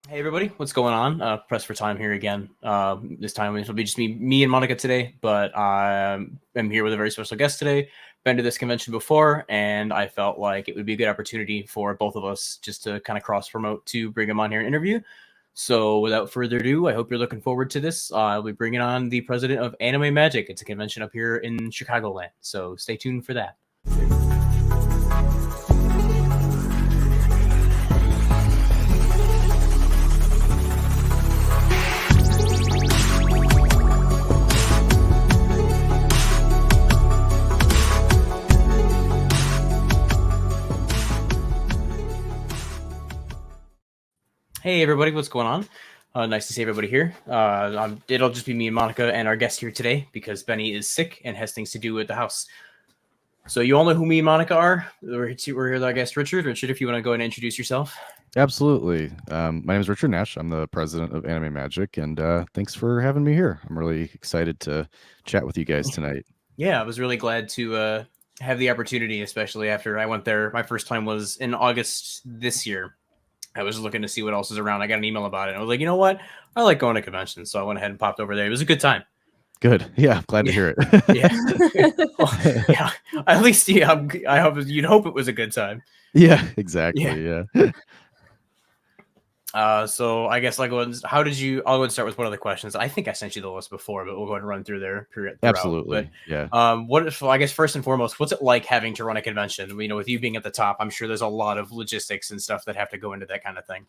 Hey everybody, what's going on? Press for time here again. This time it'll be just me and Monica today, but I'm here with a very special guest today. Been to this convention before, and I felt like it would be a good opportunity for both of us just to kind of cross promote to bring him on here and interview. So without further ado, I hope you're looking forward to this. I'll be bringing on the president of Anime Magic. It's a convention up here in Chicagoland, so stay tuned for that. Hey everybody, what's going on? Nice to see everybody here. It'll just be me and Monica and our guest here today because Benny is sick and has things to do at the house. So you all know who me and Monica are. We're here with our guest Richard. Richard, if you want to go ahead and introduce yourself. Absolutely. My name is Richard Nash. I'm the president of Anime Magic, and thanks for having me here. I'm really excited to chat with you guys tonight. Yeah, I was really glad to have the opportunity, especially after I went there. My first time was in August this year. I was looking to see what else is around. I got an email about it. I was like, you know what? I like going to conventions. So I went ahead and popped over there. It was a good time. Good. Yeah, glad to hear it. Yeah. Well, yeah. At least, yeah, I hope you'd hope it was a good time. Yeah, exactly. Yeah. So I guess I'll go and start with one of the questions. I think I sent you the list before, but we'll go ahead and run through there. Absolutely. But, yeah. I guess first and foremost, what's it like having to run a convention? With you being at the top, I'm sure there's a lot of logistics and stuff that have to go into that kind of thing.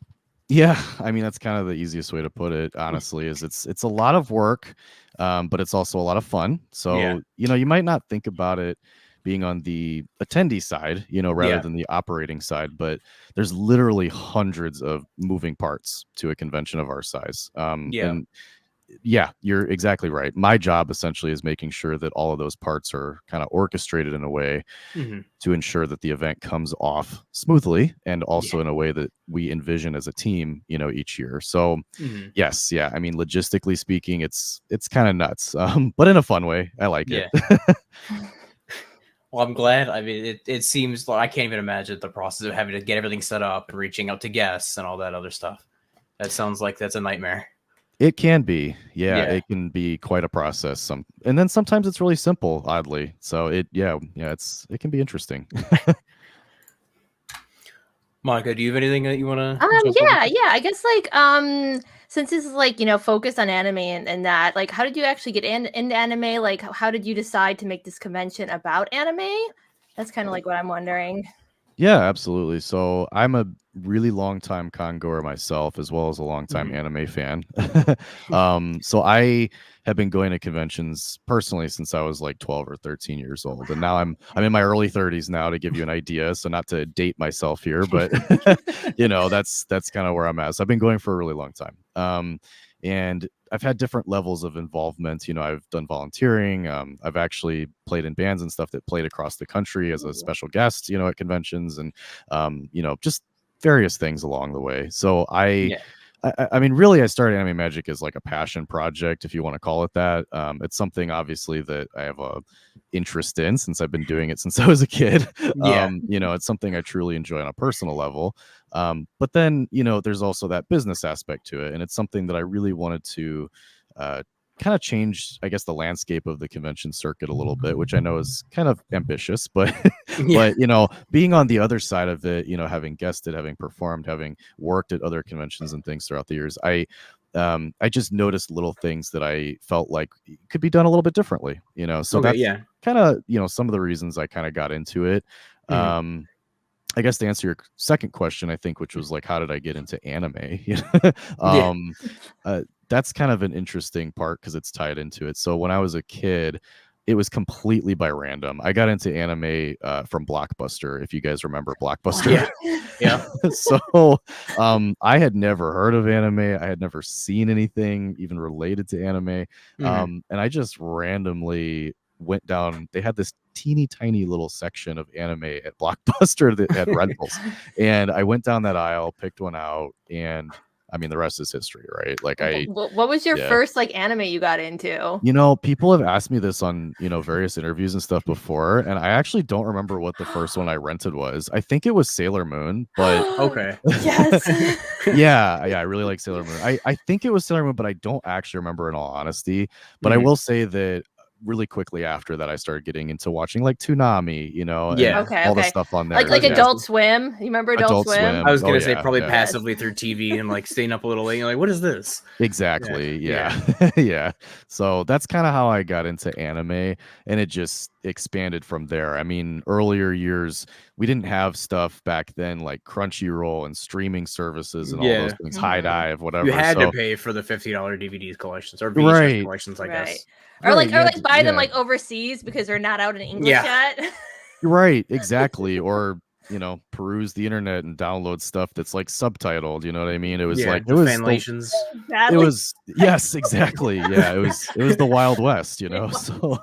Yeah, I mean that's kind of the easiest way to put it. Honestly, is it's a lot of work, but it's also a lot of fun. So you might not think about it being on the attendee side, rather than the operating side, but there's literally hundreds of moving parts to a convention of our size. And yeah, you're exactly right. My job essentially is making sure that all of those parts are kind of orchestrated in a way to ensure that the event comes off smoothly and also in a way that we envision as a team, each year. So yes, I mean, logistically speaking, it's kind of nuts, but in a fun way. I like it. Well, I'm glad. I mean, it seems like I can't even imagine the process of having to get everything set up and reaching out to guests and all that other stuff. That sounds like that's a nightmare. It can be. It can be quite a process. And then sometimes it's really simple, oddly. So it can be interesng. Monica, do you have anything that you want to? I guess since this is focused on anime and that, like, how did you actually get into anime? Like, how did you decide to make this convention about anime? That's kind of like what I'm wondering. Yeah, absolutely. So I'm a really long time con goer myself, as well as a long time anime fan. So I have been going to conventions personally since I was like 12 or 13 years old, and now I'm in my early 30s now, to give you an idea. So not to date myself here, but that's kind of where I'm at. So I've been going for a really long time. And I've had different levels of involvement. I've done volunteering. I've actually played in bands and stuff that played across the country as a special guest, at conventions, and just various things along the way. So I mean, really, I started Anime Magic as like a passion project, if you want to call it that. It's something obviously that I have a interest in since I've been doing it since I was a kid. It's something I truly enjoy on a personal level. But then, there's also that business aspect to it. And it's something that I really wanted to kind of change, I guess, the landscape of the convention circuit a little bit, which I know is kind of ambitious, but but being on the other side of it, having guested, having performed, having worked at other conventions and things throughout the years, I just noticed little things that I felt like could be done a little bit differently, so that's kind of some of the reasons I kind of got into it. I guess to answer your second question, I think, which was like, how did I get into anime? That's kind of an interesting part because it's tied into it. So when I was a kid, it was completely by random. I got into anime from Blockbuster, if you guys remember Blockbuster. So I had never heard of anime. I had never seen anything even related to anime. And I just randomly went down. They had this teeny tiny little section of anime at Blockbuster that had rentals. And I went down that aisle, picked one out, and I mean, the rest is history, right? Like What was your first like anime you got into? You know, people have asked me this on, you know, various interviews and stuff before, and I actually don't remember what the first one I rented was. I think it was Sailor Moon, but Okay. Yes. yeah, I really like Sailor Moon. I think it was Sailor Moon, but I don't actually remember in all honesty. But I will say that really quickly after that, I started getting into watching like Toonami, you know, and Yeah. Okay, all the okay. stuff on there. Like yeah. Adult Swim. You remember Adult Swim? I was Oh, gonna say yeah, probably yeah. passively through TV and like staying up a little late. You're like, what is this? Exactly. Yeah. Yeah. So that's kind of how I got into anime, and it just expanded from there. I mean, earlier years, we didn't have stuff back then like Crunchyroll and streaming services and all those things, High Dive, whatever. You had so, to pay for the $50 DVD collections or VHS collections, I guess. Or like buy them like overseas because they're not out in English yet. Right, exactly. Or, you know, peruse the internet and download stuff that's like subtitled, you know what I mean? It was like it was fanlations. It was yes, exactly. Yeah, it was the Wild West, you know. So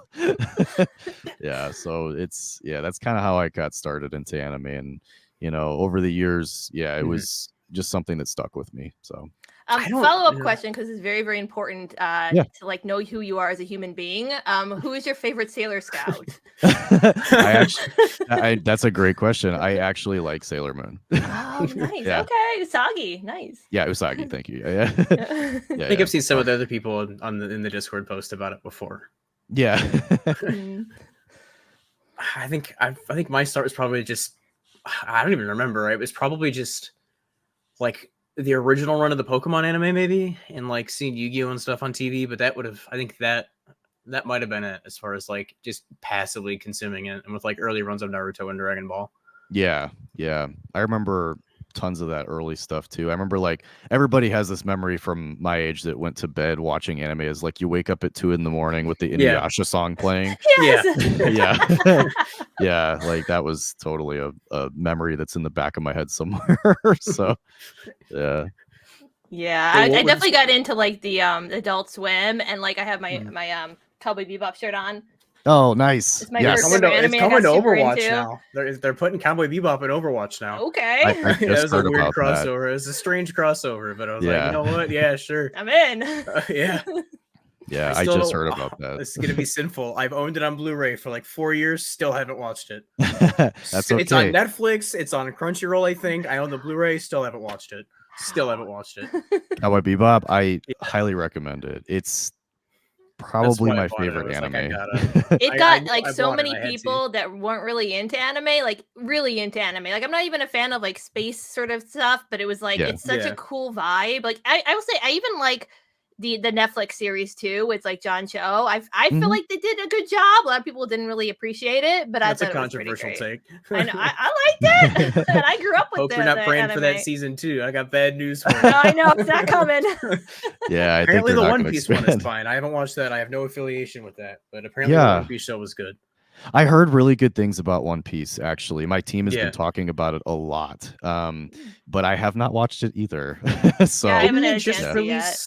yeah, so it's that's kind of how I got started into anime, and you know, over the years, it was just something that stuck with me. So follow-up question, because it's very, very important to like know who you are as a human being. Who is your favorite Sailor Scout? That's a great question. I actually like Sailor Moon. Oh, nice. Okay, Usagi, nice. Yeah, Usagi. Thank you. I think I've seen some of the other people in the Discord post about it before. Yeah. I think my start was probably just, I don't even remember. It was probably just like the original run of the Pokemon anime, maybe, and like seeing Yu-Gi-Oh and stuff on TV. But that would have, I think that might have been it as far as like just passively consuming it, and with like early runs of Naruto and Dragon Ball. Yeah. I remember tons of that early stuff too. I remember like everybody has this memory from my age that went to bed watching anime is like you wake up at 2 a.m. with the Inuyasha song playing. Yeah, like that was totally a memory that's in the back of my head somewhere. So I definitely got into like the Adult Swim, and like I have my Cowboy Bebop shirt on. Oh, nice. It's my first ever anime. It's coming to Overwatch now. They're putting Cowboy Bebop in Overwatch now. Okay. I that was a weird crossover. It was a strange crossover, but I was like, you know what? Yeah, sure. I'm in. Yeah, I just heard about that. This is gonna be sinful. I've owned it on Blu-ray for like 4 years. Still haven't watched it. That's okay. It's on Netflix. It's on Crunchyroll. I think I own the Blu-ray. Still haven't watched it. Cowboy Bebop. I highly recommend it. It's probably my favorite anime. It got like so many people that weren't really into anime, like really into anime. Like I'm not even a fan of like space sort of stuff, but it was like it's such a cool vibe. Like I will say I even like the Netflix series too with like John Cho. I feel like they did a good job. A lot of people didn't really appreciate it, but that's I thought a controversial take. I know I liked it, and I grew up with Hope you're not praying for that season 2. I got bad news for you. No, I know it's not coming. Yeah, apparently the One Piece one is fine. I haven't watched that. I have no affiliation with that, but apparently the One Piece show was good. I heard really good things about One Piece. Actually, my team has been talking about it a lot, but I have not watched it either. So I haven't had a chance yet.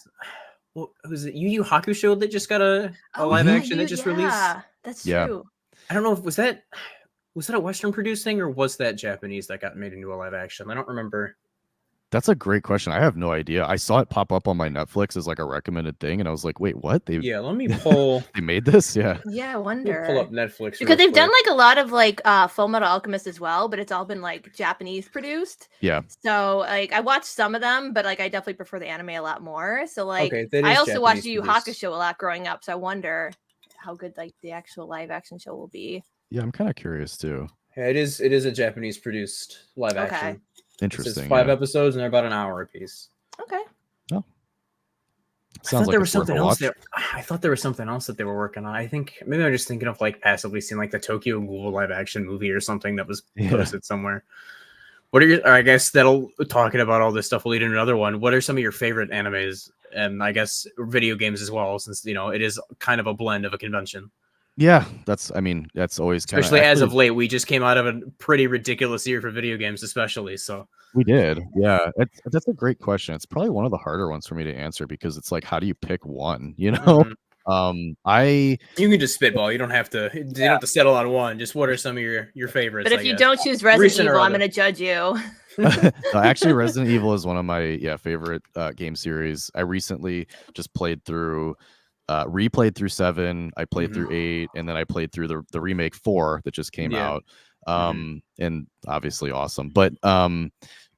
Well, was it Yu Yu Hakusho that just got a live action that just released? That's true. I don't know if was that a Western produced thing, or was that Japanese that got made into a live action? I don't remember. That's a great question. I have no idea. I saw it pop up on my Netflix as like a recommended thing, and I was like, "Wait, what?" Let me pull. They made this, I wonder. Pull up Netflix because they've done like a lot of like Full Metal Alchemist as well, but it's all been like Japanese produced. Yeah. So like I watched some of them, but like I definitely prefer the anime a lot more. So like I also Japanese watched Yu Yu Hakusho a lot growing up, so I wonder how good like the actual live action show will be. Yeah, I'm kind of curious too. Yeah, it is a Japanese produced live action. Interesting. It's 5 episodes and they're about an hour apiece. Okay. Oh. I thought there was something else there. I thought there was something else that they were working on. I think maybe I'm just thinking of like passively seeing like the Tokyo Ghoul live action movie or something that was posted somewhere. What are your? I guess that'll talking about all this stuff will lead into another one. What are some of your favorite animes and I guess video games as well? Since it is kind of a blend of a convention. Yeah, that's always kind of especially as of late. We just came out of a pretty ridiculous year for video games, especially. So we did. Yeah, that's a great question. It's probably one of the harder ones for me to answer because it's like, how do you pick one? You know, you can just spitball. You don't have to. You don't have to settle on one. Just what are some of your favorites? But if you don't choose Resident Evil, I'm going to judge you. No, actually, Resident Evil is one of my favorite game series. I recently just played through, replayed through 7. I played through 8, and then I played through the remake 4 that just came out. And obviously awesome. But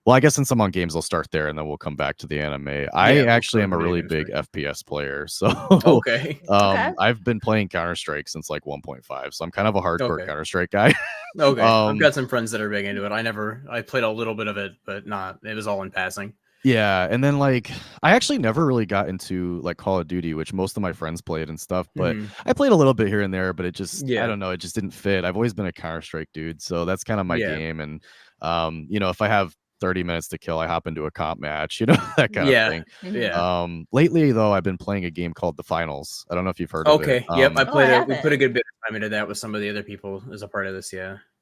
well, I guess since I'm on games, I'll start there, and then we'll come back to the anime. I actually am a really big FPS player, so Okay. I've been playing Counter-Strike since like 1.5, so I'm kind of a hardcore Counter-Strike guy. Okay, I've got some friends that are big into it. I played a little bit of it, but it was all in passing. Yeah, and then like I actually never really got into like Call of Duty, which most of my friends played and stuff, but I played a little bit here and there, but it just I don't know, it just didn't fit. I've always been a Counter-Strike dude, so that's kind of my game. And if I have 30 minutes to kill, I hop into a comp match, that kind of thing. Lately though, I've been playing a game called The Finals. I don't know if you've heard of it. Yep, I played it. We put a good bit of time into that with some of the other people as a part of this.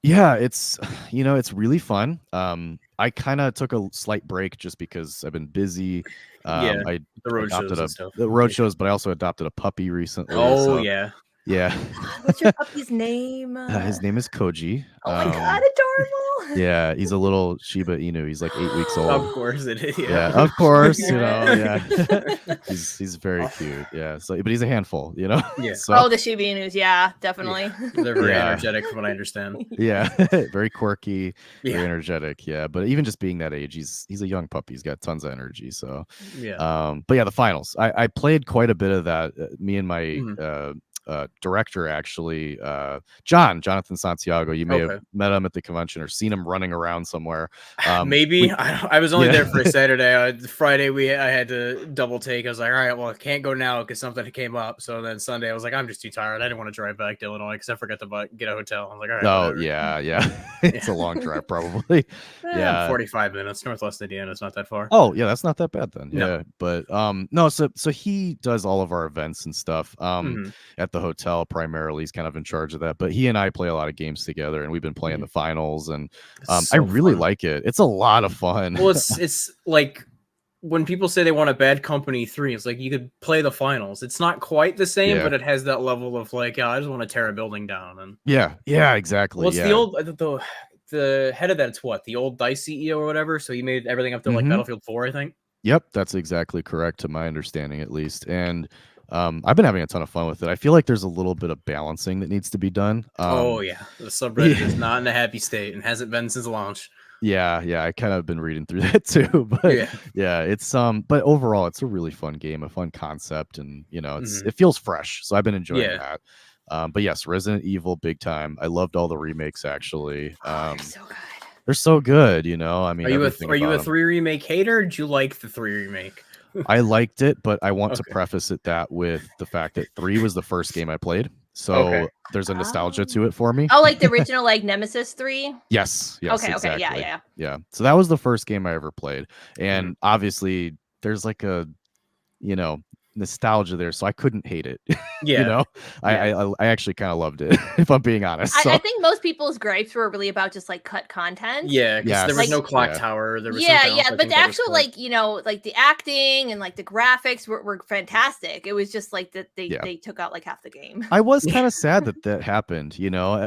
Yeah, it's it's really fun. I kind of took a slight break just because I've been busy. The road shows and stuff. The road shows, but I also adopted a puppy recently. Yeah. What's your puppy's name? His name is Koji. Oh my god, adorable! Yeah, he's a little Shiba Inu. He's like 8 weeks old. Of course it is. Yeah, of course. He's very cute. Yeah. So, but he's a handful. Yeah. So, the Shiba Inus. Yeah, definitely. Yeah. They're very energetic, from what I understand. Yeah, very quirky, very energetic. Yeah, but even just being that age, he's a young puppy. He's got tons of energy. So, but yeah, The Finals. I played quite a bit of that. Me and my director, actually, Jonathan Santiago. You may have met him at the convention or seen him running around somewhere. Maybe I was only there for a Saturday. Friday I had to double take. I was like, all right, well, I can't go now because something came up. So then Sunday I was like, I'm just too tired. I didn't want to drive back to Illinois because I forgot to get a hotel. I was like, all right. Oh yeah. It's a long drive, probably. 45 minutes. Northwest Indiana. It's not that far. Oh yeah, that's not that bad then. No. Yeah, but no. So he does all of our events and stuff. At the hotel primarily. He's kind of in charge of that, but he and I play a lot of games together, and we've been playing the finals, and I really like it. It's a lot of fun. Well, it's like when people say they want a Bad Company 3, it's like you could play the finals. It's not quite the same, but it has that level of like, I just want to tear a building down. And yeah, exactly. Well, it's the old the head of that. It's what, the old DICE CEO or whatever. So he made everything up to like Battlefield 4, I think. Yep, that's exactly correct to my understanding, at least. And I've been having a ton of fun with it. I feel like there's a little bit of balancing that needs to be done. The subreddit is not in a happy state and hasn't been since launch. Yeah, I kind of been reading through that too. But it's but overall it's a really fun game, a fun concept, and it feels fresh. So I've been enjoying that. But yes, Resident Evil, big time. I loved all the remakes actually. They're so good. They're so good, I mean, are you a 3 remake hater? Or did you like the 3 remake? I liked it, but I want to preface that with the fact that 3 was the first game I played. So there's a nostalgia to it for me. Oh, like the original, like Nemesis 3? Yes. Okay, exactly. Yeah. So that was the first game I ever played. And obviously there's like a, nostalgia there, so I couldn't hate it. I actually kind of loved it, if I'm being honest. I think most people's gripes were really about just like cut content. There was no clock tower. There was but the actual like the acting and like the graphics were fantastic. It was just like that they took out like half the game. I was kind of sad that happened,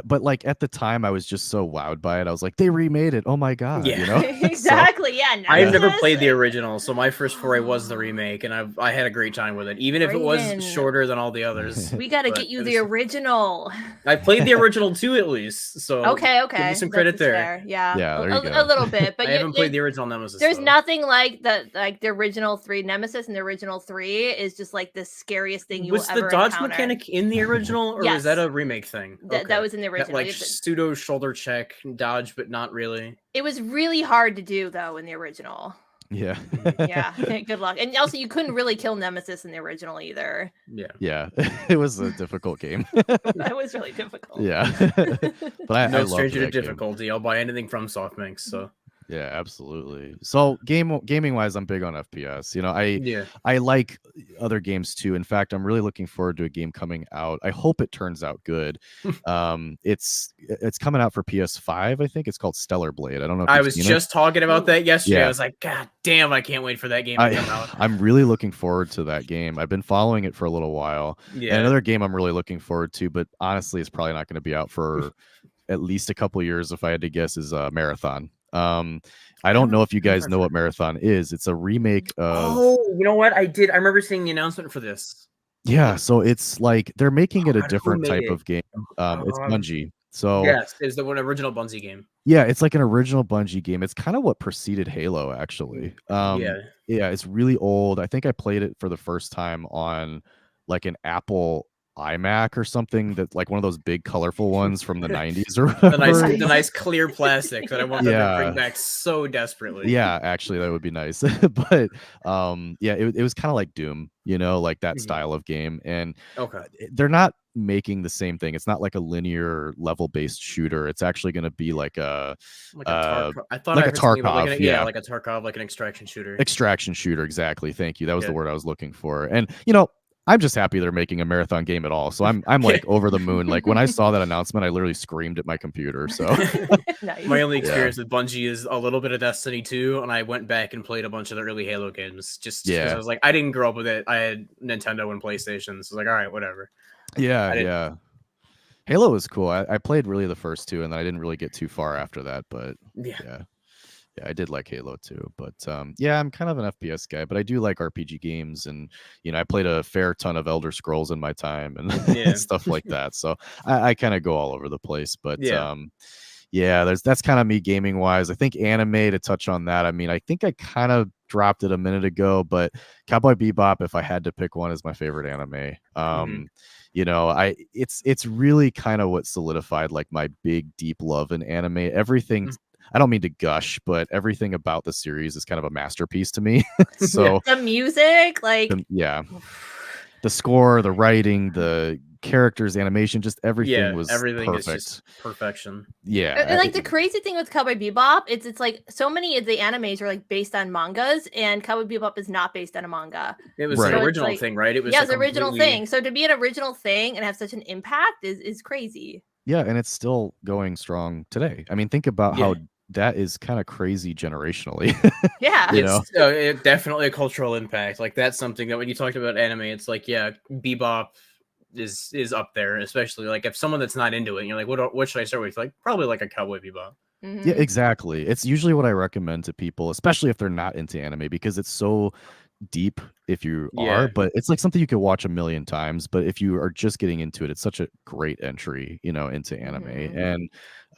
but like at the time I was just so wowed by it. I was like, they remade it, oh my god. Exactly. So, I've never played the original, so my first foray was the remake, and I had a great time with it, even if it was shorter than all the others. We got to get you the original. I played the original too, at least. So okay, give me some credit there. Fair. Yeah, there you go. A little bit, but I haven't played the original Nemesis. There's nothing like the original 3 Nemesis, and the original 3 is just like the scariest thing you will ever encounter. Was the dodge mechanic in the original, or was that a remake thing? That was in the original. That, like pseudo shoulder check dodge, but not really. It was really hard to do though in the original. Yeah. Good luck. And also you couldn't really kill Nemesis in the original either. Yeah. It was a difficult game. That was really difficult. Yeah. But I stranger to that difficulty. I'll buy anything from SoftBanks, so yeah, absolutely. So gaming wise, I'm big on FPS. I like other games too. In fact, I'm really looking forward to a game coming out. I hope it turns out good. It's coming out for PS5. I think it's called Stellar Blade. I don't know if I was just talking about that yesterday. I was like, God damn, I can't wait for that game to come out. I'm really looking forward to that game. I've been following it for a little while. And another game I'm really looking forward to, but honestly, it's probably not going to be out for at least a couple years, if I had to guess, is Marathon. I don't know if you guys know what Marathon is. It's a remake of. Oh, you know what? I did. I remember seeing the announcement for this. Yeah, so it's like they're making it a God, who different made type it? of game. It's Bungie. So Yes, it's the one original Bungie game. yeah, it's like an original Bungie game. It's kind of what preceded Halo, actually. Yeah. Yeah, it's really old. I think I played it for the first time on like an Apple iMac or something, that like one of those big colorful ones from the 90s or The whatever. nice clear plastic that I want them to bring back so desperately. Yeah, actually that would be nice. But yeah, it was kind of like Doom, you know, like that style of game. And Okay. they're not making the same thing. It's not like a linear level based shooter. It's actually going to be like a Tarkov. I thought like I a heard something about Tarkov, yeah, like a Tarkov, like an extraction shooter. Extraction shooter, exactly. Thank you. That was the word I was looking for. And you know, I'm just happy they're making a Marathon game at all. So I'm like over the moon. Like when I saw that announcement, I literally screamed at my computer. So Nice. My only experience with Bungie is a little bit of Destiny 2, and I went back and played a bunch of the early Halo games just because I was like, I didn't grow up with it. I had Nintendo and PlayStation, so I was like, all right, whatever. Yeah. Halo was cool. I played really the first two, and then I didn't really get too far after that. But yeah, I did like Halo too. But yeah, I'm kind of an FPS guy, but I do like RPG games, and you know, I played a fair ton of Elder Scrolls in my time and stuff like that. So I kind of go all over the place. But yeah, that's kind of me gaming wise. I think anime, to touch on that. I mean, I think I kind of dropped it a minute ago, but Cowboy Bebop, if I had to pick one, is my favorite anime. You know, it's really kind of what solidified like my big deep love in anime. Everything, I don't mean to gush, but everything about the series is kind of a masterpiece to me. So the music, like the score, the writing, the characters, animation, just everything was everything perfect. is just perfection. Yeah, and like the crazy thing with Cowboy Bebop, it's like so many of the animes are like based on mangas, and Cowboy Bebop is not based on a manga. It was an original thing, right? It was the original thing. So to be an original thing and have such an impact is crazy. Yeah, and it's still going strong today. I mean, think about how that is kind of crazy generationally. Yeah, it's definitely a cultural impact. Like that's something that when you talked about anime, it's like Bebop is up there, especially like if someone that's not into it, you're like, what should I start with? Like probably like a Cowboy Bebop. Yeah, exactly. It's usually what I recommend to people, especially if they're not into anime, because it's so deep if you are, but it's like something you could watch a million times. But if you are just getting into it, it's such a great entry, you know, into anime.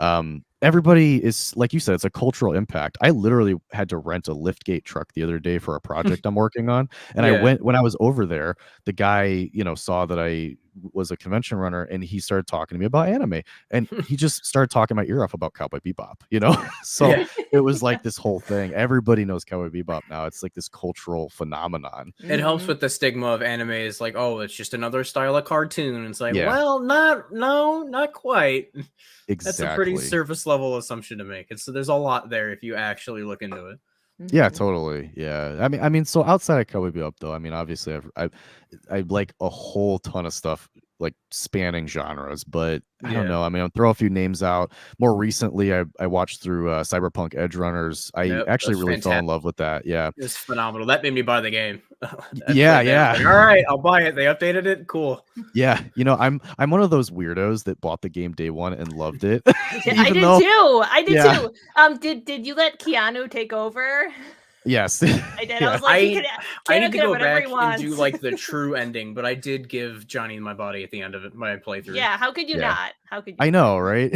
And everybody is, like you said, it's a cultural impact. I literally had to rent a liftgate truck the other day for a project I'm working on, and when I was over there, the guy, you know, saw that I was a convention runner, and he started talking to me about anime, and he just started talking my ear off about Cowboy Bebop, you know. So it was like this whole thing. Everybody knows Cowboy Bebop now. It's like this cultural phenomenon. It helps with the stigma of anime. Is like, oh, it's just another style of cartoon. It's like, well, not quite. Exactly. That's a pretty surface level assumption to make. There's a lot there if you actually look into it. Yeah, totally. Yeah, I mean, so outside of Cowboy Bebop, though, I mean, obviously, I like a whole ton of stuff, like spanning genres. But I don't know. I mean, I'll throw a few names out. More recently, I watched through Cyberpunk Edge Runners. I actually really fell in love with that. Yeah, it was phenomenal. That made me buy the game. Yeah. Like, all right, I'll buy it. They updated it. Cool. Yeah, you know, I'm one of those weirdos that bought the game day one and loved it. I did too. I did too. Did you let Keanu take over? Yes, I did. I was like, I need to go back and do like the true ending, but I did give Johnny my body at the end of it, my playthrough. Yeah, how could you not? How could you? I know, right?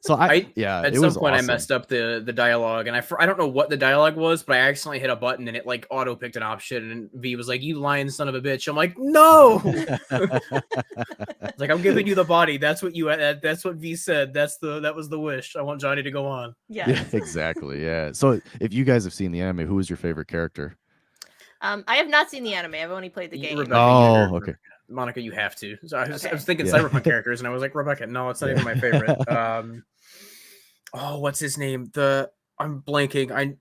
So at some point I messed up the dialogue, and I don't know what the dialogue was, but I accidentally hit a button and it like auto picked an option, and V was like, "You lying son of a bitch." I'm like, "No." It's like, I'm giving you the body. That's what V said. That was the wish. I want Johnny to go on. Yeah, exactly. Yeah. So if you guys have seen the anime, who is your favorite character? I have not seen the anime. I've only played the game. Rebecca, okay. Monica, you have to. So I was thinking Cyberpunk characters, and I was like, Rebecca. No, it's not even my favorite. What's his name? I'm blanking.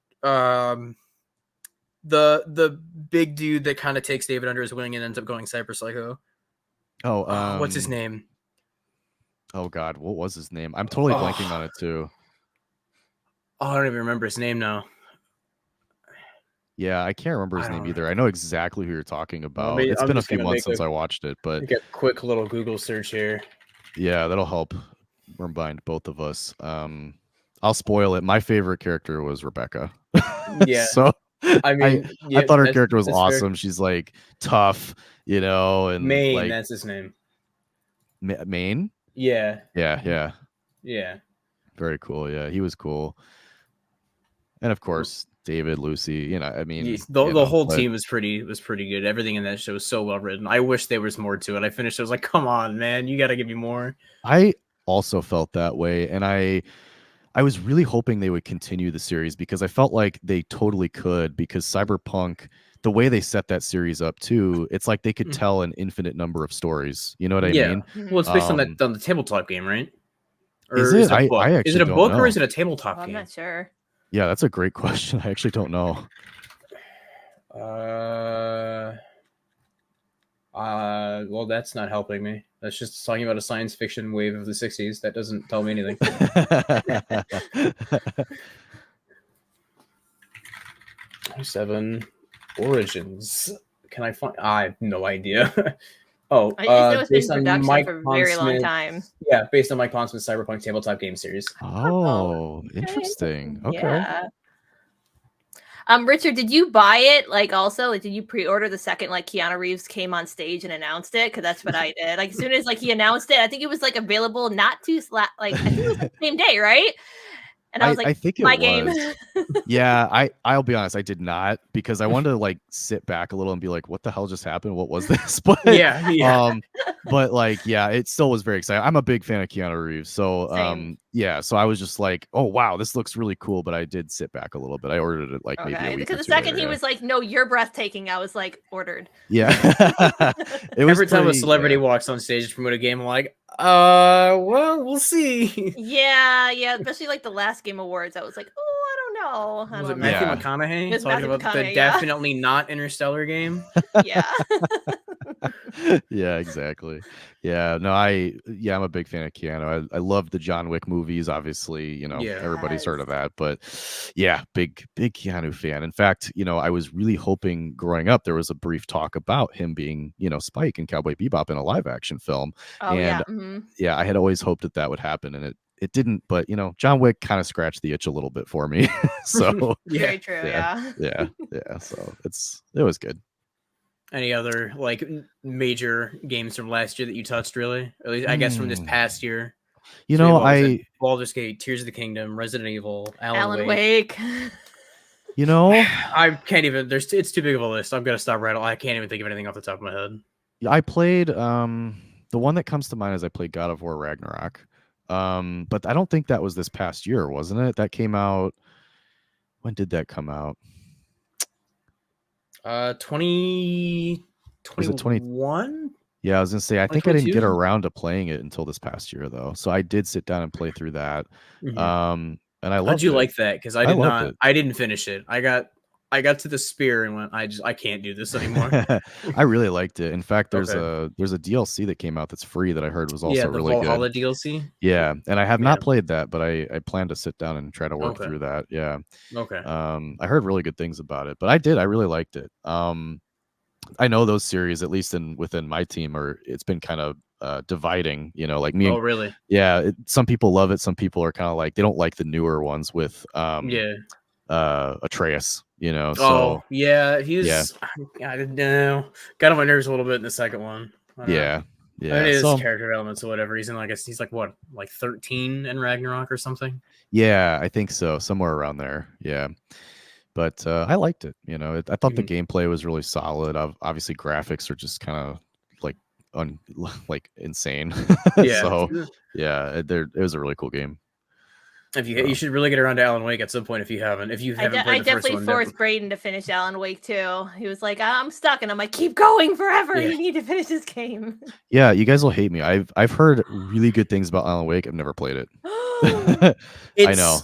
The big dude that kind of takes David under his wing and ends up going Cyber Psycho. What's his name? Oh God, what was his name? I'm totally blanking on it too. Oh, I don't even remember his name now. Yeah, I can't remember his name either. I know exactly who you're talking about. It's been a few months since I watched it, but make a quick little Google search here. Yeah, that'll help remind both of us. I'll spoil it. My favorite character was Rebecca. Yeah. So I mean, I thought her that's character was fair. awesome. She's like tough, and Maine, like that's his name. Maine. Yeah. Yeah. Yeah. Very cool. Yeah, he was cool. And of course, David, Lucy, I mean, Yes, the whole but team was pretty good. Everything in that show was so well written. I wish there was more to it. I finished. I was like, come on, man, you got to give me more. I also felt that way, and I was really hoping they would continue the series because I felt like they totally could, because Cyberpunk, the way they set that series up too, it's like they could tell an infinite number of stories. You know what I Yeah. mean? Well, it's based on the tabletop game, right? Or Is is it? it a book? I Is it actually a don't book or know. is it a tabletop I'm game? not sure. Yeah, that's a great question. I actually don't know. Well, that's not helping me. That's just talking about a science fiction wave of the 60s. That doesn't tell me anything. 7 Origins. Can I find? I have no idea. I just know it's been based in on production Mike for a very long Pondsmith. time. Yeah, based on Mike Pondsmith's Cyberpunk tabletop game series. Oh, Okay. interesting. Okay. Yeah. Richard, did you buy it? Like, also, like, did you pre-order the second like Keanu Reeves came on stage and announced it? Because that's what I did. Like, as soon as like he announced it, I think it was like available not too like I think it was like, the same day, right? And I was like, I think it my game. was. Yeah, I'll be honest, I did not, because I wanted to like sit back a little and be like, what the hell just happened? What was this? But Yeah. but like, yeah, it still was very exciting. I'm a big fan of Keanu Reeves. So Same. yeah, so I was just like, oh wow, this looks really cool. But I did sit back a little bit. I ordered it like maybe a Okay, week because or the two second later, he yeah. was like, "No, you're breathtaking," I was like, ordered. Yeah. It was Every time a pretty, celebrity yeah. walks on stage to promote a game, I'm like, well, we'll see. Yeah, especially like the last Game Awards. I was like, oh, I don't know. I Was it don't Matthew know. Yeah. McConaughey It's talking Matthew about the McConaughey, yeah. definitely not Interstellar game? Yeah. Yeah, exactly. Yeah, no, I'm a big fan of Keanu. I love the John Wick movies, obviously, Yeah. everybody's heard of that, but yeah, big Keanu fan. In fact, I was really hoping growing up there was a brief talk about him being, Spike in Cowboy Bebop in a live action film. Oh And yeah. yeah, I had always hoped that would happen, and it didn't, but John Wick kind of scratched the itch a little bit for me. So Very true. Yeah. yeah, so it was good. Any other like major games from last year that you touched, really? At least I guess from this past year. Baldur's Gate, Tears of the Kingdom, Resident Evil, Alan Wake. I can't even. It's too big of a list. I'm gonna stop right. I can't even think of anything off the top of my head. I played the one that comes to mind is I played God of War Ragnarok. But I don't think that was this past year, wasn't it? That came out. When did that come out? 2021. Was it 2021? Yeah, I was gonna say I think I didn't get around to playing it until this past year though. So I did sit down and play through that. And I loved it. How'd you like that? Because I did not. It. I didn't finish it. I got to the spear and went, I can't do this anymore. I really liked it. In fact, there's a DLC that came out that's free that I heard was also really good. Valhalla DLC. Yeah, and I have not played that, but I plan to sit down and try to work through that. Yeah. Okay. I heard really good things about it, but I really liked it. I know those series, at least within my team, it's been kind of dividing. Like me. Oh, really? Yeah. Some people love it. Some people are kind of like they don't like the newer ones with Atreus. So yeah, he's I didn't know. Got on my nerves a little bit in the second one. Yeah. It is character elements or whatever. He's like what, like 13 in Ragnarok or something. Yeah, I think so, somewhere around there. Yeah, but I liked it. I thought the gameplay was really solid. Obviously, graphics are just kind of like insane. Yeah. So yeah, it was a really cool game. You should really get around to Alan Wake at some point if you haven't. If you haven't played the first one. I definitely forced Braden to finish Alan Wake too. He was like, "I'm stuck," and I'm like, "Keep going forever. You need to finish this game." Yeah, you guys will hate me. I've heard really good things about Alan Wake. I've never played it. I know.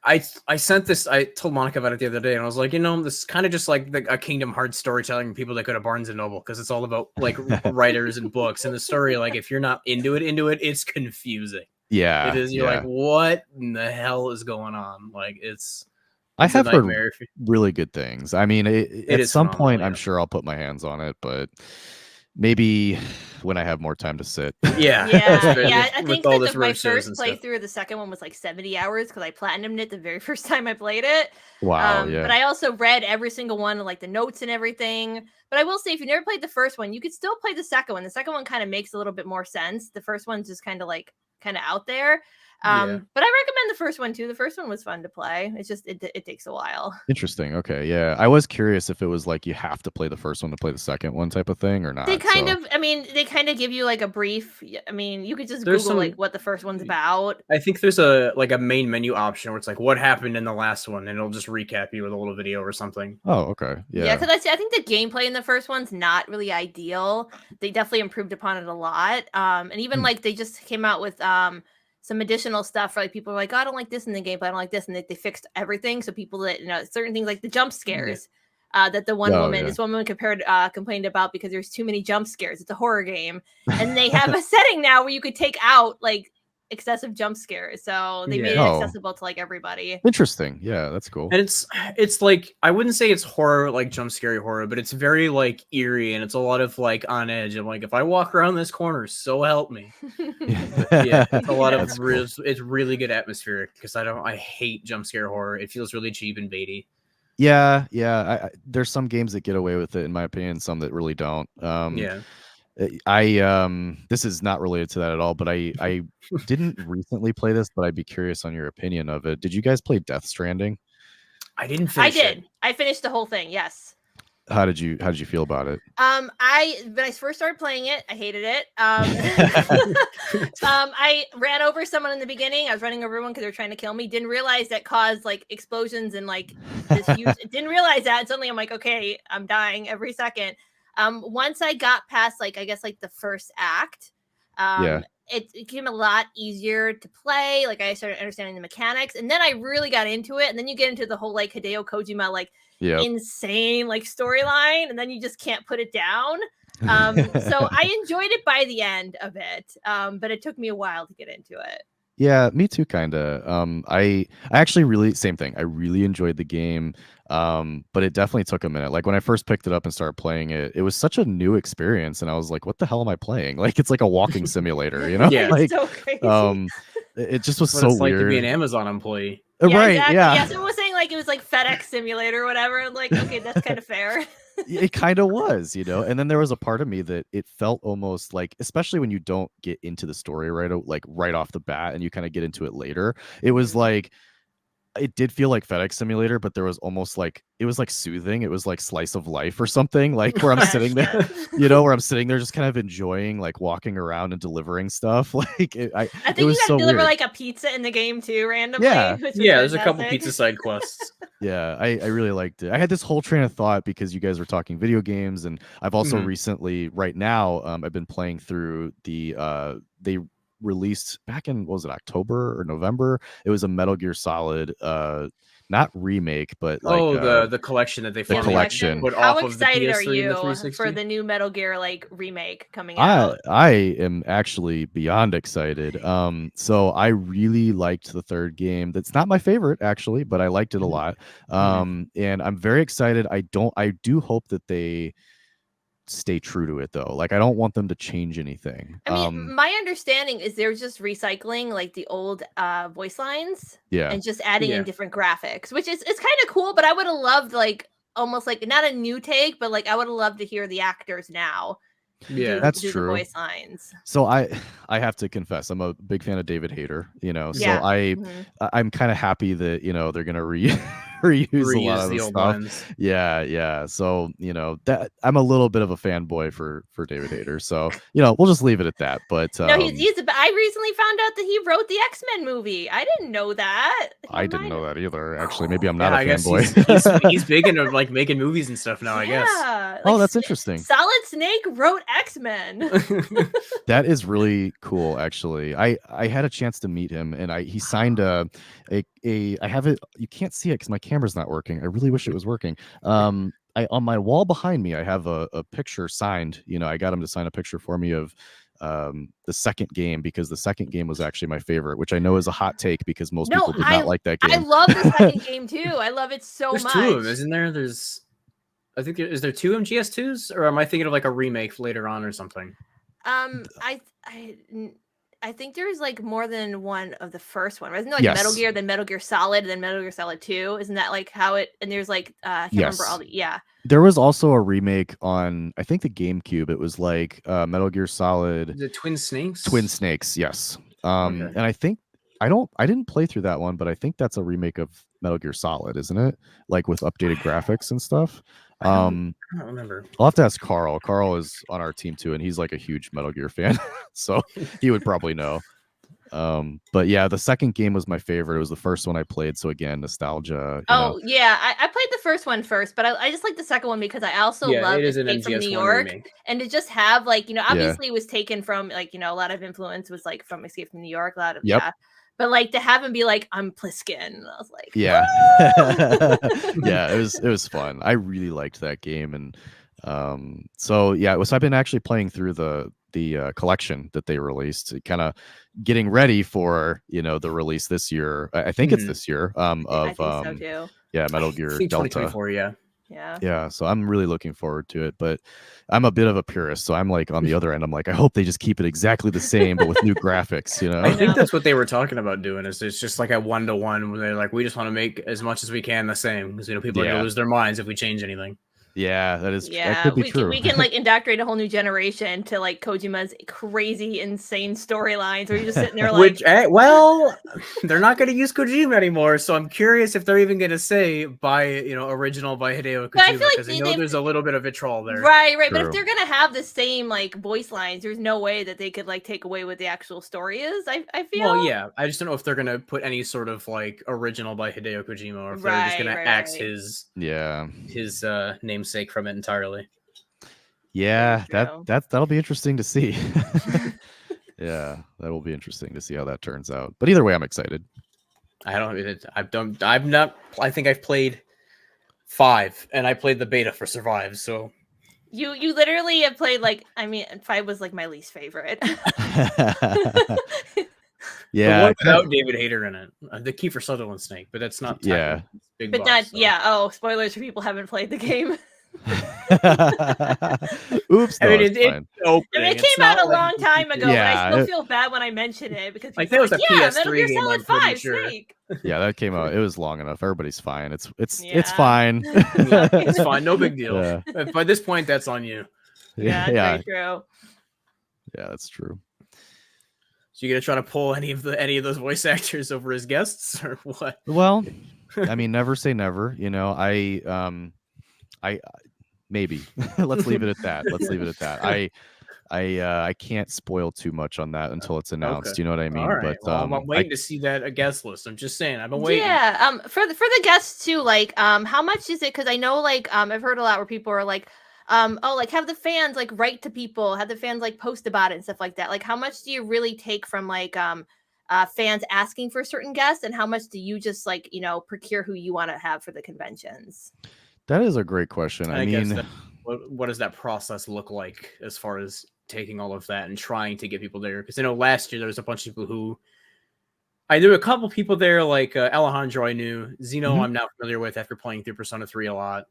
I sent this. I told Monica about it the other day, and I was like, this is kind of just like a Kingdom Hearts storytelling. People that go to Barnes and Noble because it's all about like writers and books and the story. Like if you're not into it, it's confusing. Yeah, it is. You're like, what in the hell is going on? Like I have heard really good things. I mean, at some point, I'm sure I'll put my hands on it, but maybe when I have more time to sit. Yeah. Yeah. I think all that this my work shows first and stuff. playthrough of the second one was like 70 hours because I platinumed it the very first time I played it. Wow. Yeah. But I also read every single one, like the notes and everything. But I will say, if you never played the first one, you could still play the second one. The second one kind of makes a little bit more sense. The first one's just kind of out there. But I recommend the first one too. The first one was fun to play. It's just it takes a while. Interesting. Okay. Yeah. I was curious if it was like you have to play the first one to play the second one type of thing or not. They kind of give you like a brief. I mean, you could just Google like what the first one's about. I think there's a main menu option where it's like what happened in the last one, and it'll just recap you with a little video or something. Oh, okay. Yeah. Because I think the gameplay in the first one's not really ideal. They definitely improved upon it a lot. And even like they just came out with some additional stuff for like people are like, oh, I don't like this in the gameplay, I don't like this, and they fixed everything. So people that certain things like the jump scares that this one woman complained about because there's too many jump scares. It's a horror game, and they have a setting now where you could take out like excessive jump scares, so they made it accessible to like everybody. Interesting. Yeah, that's cool. And it's like, I wouldn't say it's horror, like jump scary horror, but it's very like eerie, and it's a lot of like on edge. I'm like, if I walk around this corner, so help me. It's a lot of cool. It's really good atmospheric because I hate jump scare horror. It feels really cheap and baity. Yeah. There's some games that get away with it, in my opinion, some that really don't. This is not related to that at all, but I didn't recently play this, but I'd be curious on your opinion of it. Did you guys play Death Stranding? I didn't finish it. I finished the whole thing, yes. How did you feel about it? When I first started playing it, I hated it. I ran over someone in the beginning. I was running over one because they were trying to kill me. Didn't realize that caused like explosions and like this huge. Didn't realize that. And suddenly I'm like, okay, I'm dying every second. Once I got past like I guess like the first act, it became a lot easier to play. Like I started understanding the mechanics, and then I really got into it. And then you get into the whole like Hideo Kojima like insane like storyline, and then you just can't put it down. So I enjoyed it by the end of it, but it took me a while to get into it. Yeah, me too, kind of. I actually really same thing. I really enjoyed the game, but it definitely took a minute. Like when I first picked it up and started playing it, it was such a new experience, and I was like, "What the hell am I playing?" Like it's like a walking simulator, you know? Yeah, like, it's so crazy. It just was what so it's like weird. to be an Amazon employee. Right? Exactly. Yeah. Yeah. Someone was saying like it was like FedEx Simulator or whatever. I'm like, okay, that's kind of fair. It kind of was, you know. And then there was a part of me that it felt almost like, especially when you don't get into the story right off the bat, and you kind of get into it later. It was like, it did feel like FedEx Simulator, but there was almost like it was like soothing. It was like slice of life or something, like where I'm sitting there, where I'm sitting there just kind of enjoying like walking around and delivering stuff. Like I think you gotta deliver like a pizza in the game too, randomly. Yeah, there's a couple pizza side quests. Yeah, I really liked it. I had this whole train of thought because you guys were talking video games, and I've also recently, right now, I've been playing through they released back in, what was it, October or November? It was a Metal Gear Solid not remake, but like the collection that they the collection. How excited are you for the new Metal Gear like remake coming out? I am actually beyond excited. So I really liked the third game. That's not my favorite actually, but I liked it a lot. And I'm very excited. I do hope that they stay true to it though. Like I don't want them to change anything. I mean, my understanding is they're just recycling like the old voice lines, and just adding in different graphics, which is it's kind of cool. But I would have loved like almost like not a new take, but like I would have loved to hear the actors now. That's true. The voice lines. So I have to confess, I'm a big fan of David Hayter, so I'm kind of happy that they're gonna reuse a lot of the stuff. Lines. Yeah. So that I'm a little bit of a fanboy for David Hayter. So we'll just leave it at that. But no, I recently found out that he wrote the X-Men movie. I didn't know that. I didn't know that either. Actually, maybe I'm not a fanboy. He's big into like making movies and stuff now. I guess. Like, that's interesting. Solid Snake wrote X-Men. That is really cool. Actually, I had a chance to meet him, and he signed I have it. You can't see it because my camera's not working. I really wish it was working. On my wall behind me, I have a picture signed. I got him to sign a picture for me of the second game, because the second game was actually my favorite, which I know is a hot take because most people did not like that game. I love the second game too. I love it so much. There's two of them, isn't there? There's I think is there 2 MGS2s, or am I thinking of like a remake later on or something? I think there's like more than one of the first one. Isn't it like Yes. Metal Gear, then Metal Gear Solid, and then Metal Gear Solid 2? Isn't that like how it? And there's like I can't remember all the There was also a remake on, I think, the GameCube. It was like Metal Gear Solid. The Twin Snakes. Twin Snakes, yes. Okay. And I think I didn't play through that one, but I think that's a remake of Metal Gear Solid, isn't it? Like with updated graphics and stuff. I don't remember. I'll have to ask Carl. Carl is on our team too, and he's like a huge Metal Gear fan, so he would probably know. But yeah, the second game was my favorite. It was the first one I played, so again, nostalgia. Yeah, I played the first one first, but I just like the second one because I also love Escape from New York, remake. And to just have like obviously it was taken from like a lot of influence was like from Escape from New York, a lot of but like to have him be like, I'm Pliskin, I was like, yeah. Yeah, it was fun. I really liked that game, and so I've been actually playing through the collection that they released, kind of getting ready for the release this year. I think it's this year of I think so too. Metal Gear Delta. Yeah, so I'm really looking forward to it, but I'm a bit of a purist, so I'm like on the other end. I'm like, I hope they just keep it exactly the same, but with new graphics. I think that's what they were talking about doing. Is it's just like a 1-to-1 where they're like, we just want to make as much as we can the same because people are gonna lose their minds if we change anything. Yeah, that could be true. We can like indoctrinate a whole new generation to like Kojima's crazy, insane storylines where you're just sitting there like, they're not going to use Kojima anymore, so I'm curious if they're even going to say original by Hideo Kojima, because I know there's a little bit of vitriol there. Right. True. But if they're going to have the same like voice lines, there's no way that they could like take away what the actual story is. I feel. Well, yeah, I just don't know if they're going to put any sort of like original by Hideo Kojima, or if they're just going to axe his namesake from it entirely. Yeah, that'll be interesting to see. Yeah, that will be interesting to see how that turns out. But either way, I'm excited. I think I've played 5, and I played the beta for Survive. So you literally have played 5 was like my least favorite. Yeah, the one without David Hayter in it, the Kiefer Sutherland snake, but that's not big but box, not so. Oh, spoilers for people who haven't played the game. Oops! No, it came out a long time ago, but I still feel bad when I mention it because like that was a Metal Gear PS3 game. Solid 5 Snake. Yeah, that came out. It was long enough. Everybody's fine. It's fine. It's fine. No big deal. Yeah. By this point, that's on you. Yeah, very true. Yeah, that's true. So you gonna try to pull any of those voice actors over as guests, or what? Well, I mean, never say never. I maybe let's leave it at that. I can't spoil too much on that until it's announced. Okay. You know what I mean? Right. But I'm waiting to see that guest list. I'm just saying, I've been waiting. Yeah. For the guests too, like how much is it? Because I know I've heard a lot where people are like, have the fans like write to people, have the fans like post about it and stuff like that. Like how much do you really take from fans asking for certain guests, and how much do you just procure who you want to have for the conventions? That is a great question. I mean, what does that process look like as far as taking all of that and trying to get people there? Because I know last year there was a bunch of people who I knew a couple people there, like Alejandro I knew. Zeno I'm now familiar with after playing through Persona 3 a lot.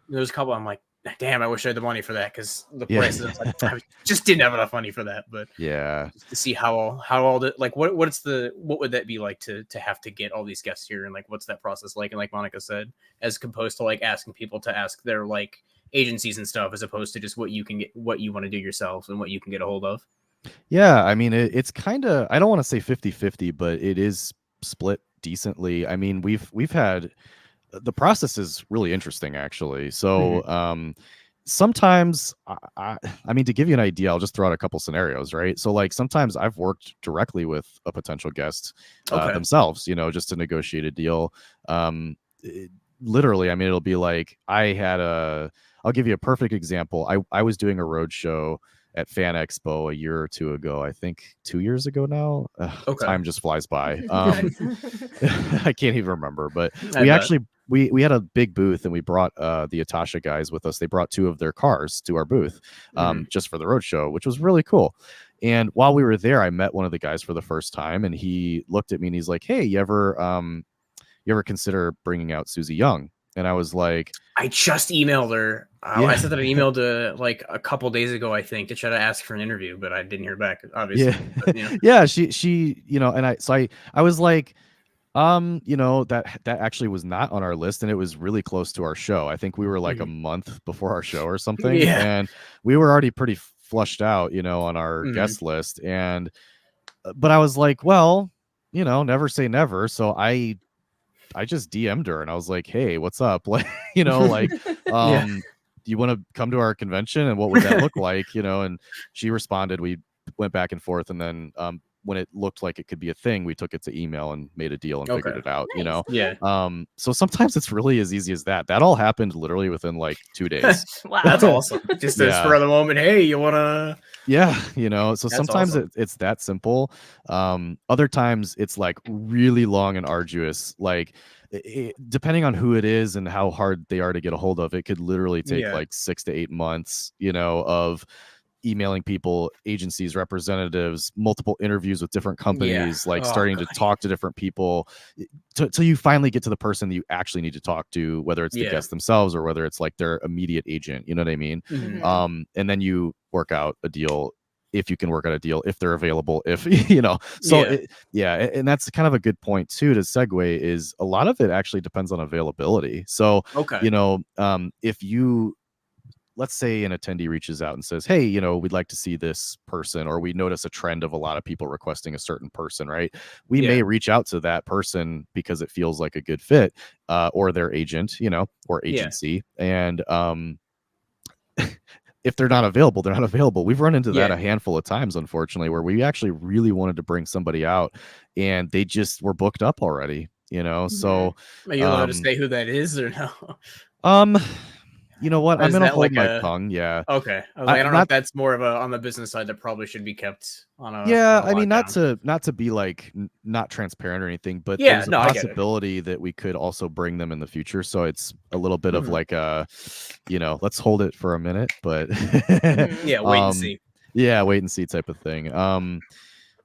There's a couple I'm like, damn, I wish I had the money for that, because the prices I just didn't have enough money for that. But just to see how all the what would that be like to have to get all these guests here, and like what's that process like? And like Monica said, as opposed to like asking people to ask their like agencies and stuff, as opposed to just what you can get, what you want to do yourself, and what you can get a hold of. Yeah, I mean it's kind of, I don't want to say 50-50, but it is split decently. I mean we've had, the process is really interesting actually. So sometimes I mean, to give you an idea, I'll just throw out a couple scenarios, right? So like sometimes I've worked directly with a potential guest themselves, just to negotiate a deal. Literally, I mean, it'll be like I'll give you a perfect example. I was doing a road show at Fan Expo a year or two ago, I think 2 years ago now. Time just flies by. I can't even remember, but we had a big booth, and we brought the Atasha guys with us. They brought 2 of their cars to our booth just for the road show, which was really cool. And while we were there, I met one of the guys for the first time, and he looked at me and he's like, hey, you ever consider bringing out Susie Young And I was like, I just emailed her. Yeah. I sent an email to like a couple days ago, I think, to try to ask for an interview, but I didn't hear back, obviously. yeah, But, you know. yeah, she, and I was like, that actually was not on our list, and it was really close to our show. I think we were like a month before our show or something, and we were already pretty flushed out, on our guest list. And but I was like, well, never say never. So I just DM'd her and I was like, hey, what's up? Like, do you want to come to our convention, and what would that look like? And she responded. We went back and forth, and then when it looked like it could be a thing, we took it to email and made a deal and figured it out. Nice. Yeah. So sometimes it's really as easy as that. That all happened literally within like 2 days. Wow. That's awesome. Just a spur of the moment. Hey, you wanna? Yeah, so That's sometimes awesome. it's that simple. Other times it's like really long and arduous. Like depending on who it is and how hard they are to get a hold of, it could literally take like 6 to 8 months, of emailing people, agencies, representatives, multiple interviews with different companies, starting to talk to different people till you finally get to the person that you actually need to talk to, whether it's the guest themselves or whether it's like their immediate agent. You know what I mean? And then you work out a deal, if you can work out a deal, if they're available, if and that's kind of a good point too to segue, is a lot of it actually depends on availability. So if you, let's say an attendee reaches out and says, hey, we'd like to see this person, or we notice a trend of a lot of people requesting a certain person, right? We may reach out to that person because it feels like a good fit, or their agent, or agency. And if they're not available, they're not available. We've run into that a handful of times, unfortunately, where we actually really wanted to bring somebody out and they just were booked up already, so. Are you allowed to say who that is or no? You know what? I'm gonna hold my tongue. Yeah. Okay. I don't know if that's more of a on the business side that probably should be kept on a. Yeah, on a I mean, not to be like not transparent or anything, but Yeah, there's a no, I get it. possibility that we could also bring them in the future. So it's a little bit of like a, let's hold it for a minute, but yeah, wait and see. Yeah, wait and see type of thing.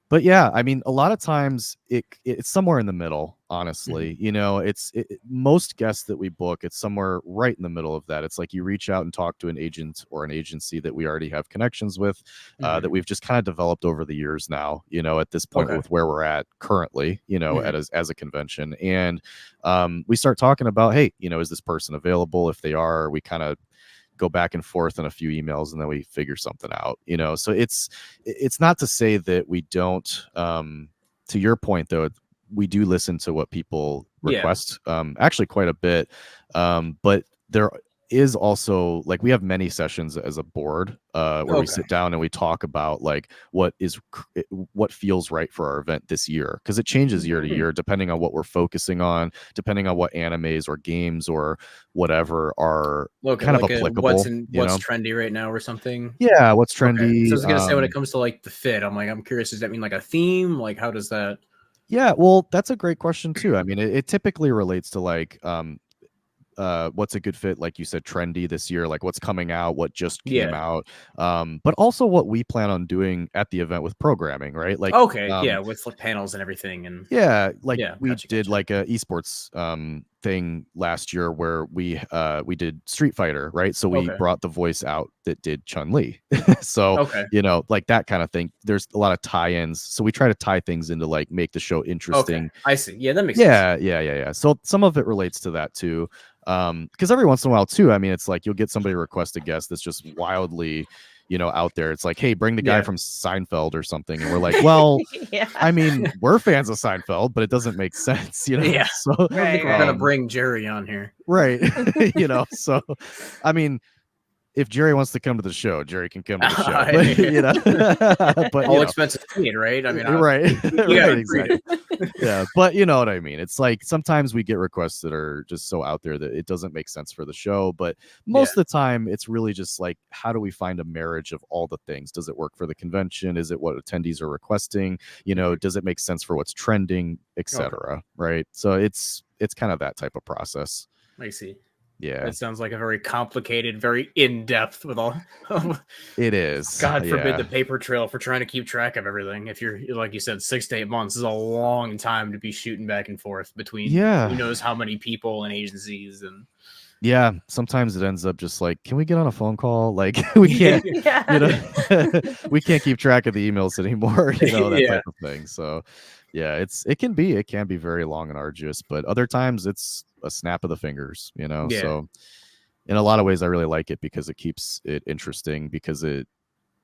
But yeah, I mean, a lot of times it's somewhere in the middle, honestly. It's most guests that we book, it's somewhere right in the middle of that. It's like you reach out and talk to an agent or an agency that we already have connections with, that we've just kind of developed over the years now, at this point with where we're at currently, as a convention. And we start talking about, hey, is this person available? If they are, we kind of go back and forth on a few emails and then we figure something out, so it's not to say that we don't, to your point though, we do listen to what people request, actually quite a bit, but there is also, like, we have many sessions as a board where we sit down and we talk about like what feels right for our event this year, because it changes year to year depending on what we're focusing on, depending on what animes or games or whatever are kind of applicable. What's trendy right now or something. Yeah, what's trendy. So I was gonna say, when it comes to like the fit, I'm curious, does that mean like a theme? Like, how does that? Yeah, well, that's a great question too. I mean, it typically relates to like what's a good fit, like you said, trendy this year, like what's coming out, what just came out, but also what we plan on doing at the event with programming, right? Like with like panels and everything, and we did like a esports thing last year where we did Street Fighter, right? So we brought the voice out that did Chun-Li. So like that kind of thing. There's a lot of tie-ins, so we try to tie things into like make the show interesting. I see. Yeah, that makes sense. Yeah. So some of it relates to that too. Because every once in a while too, I mean, it's like you'll get somebody request a guest that's just wildly, out there. It's like, hey, bring the guy from Seinfeld or something, and we're like, well, I mean, we're fans of Seinfeld, but it doesn't make sense, So I don't think we're gonna bring Jerry on here, right? So I mean, if Jerry wants to come to the show, Jerry can come to the show. But all expenses paid, right? I mean, right, exactly. Yeah, but you know what I mean. It's like sometimes we get requests that are just so out there that it doesn't make sense for the show. But most of the time, it's really just like, how do we find a marriage of all the things? Does it work for the convention? Is it what attendees are requesting? Does it make sense for what's trending, etc. Right? So it's kind of that type of process. I see. Yeah, That sounds like a very complicated, very in-depth with all. it is. God forbid Yeah. the paper trail for trying to keep track of everything. If you're like you said, 6 to 8 months is a long time to be shooting back and forth between who knows how many people and agencies and. Yeah, sometimes it ends up just like, can we get on a phone call? Like we can't, we can't keep track of the emails anymore, that type of thing. So yeah, it can be very long and arduous, but other times it's a snap of the fingers, So in a lot of ways I really like it because it keeps it interesting because it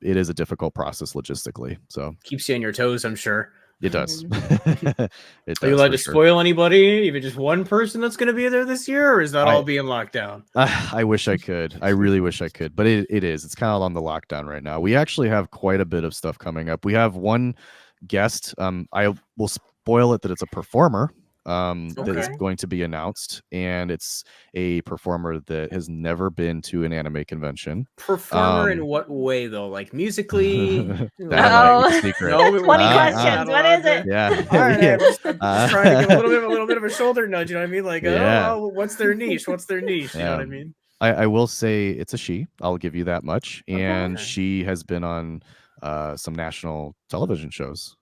is a difficult process logistically. So keeps you on your toes, I'm sure. It does. It does. Are you allowed to spoil anybody? Even just one person that's going to be there this year, or is that all being locked down? I wish I could. I really wish I could, but it is. It's kind of on the lockdown right now. We actually have quite a bit of stuff coming up. We have one guest. I will spoil it that it's a performer. That is going to be announced, and it's a performer that has never been to an anime convention. Performer in what way though? Like musically? Secret. 20 questions. What is it? Yeah. All right, I'm just trying to give a little bit of a shoulder nudge. You know what I mean? Like, what's their niche? What's their niche? You know what I mean? I will say it's a she. I'll give you that much. And she has been on some national television shows.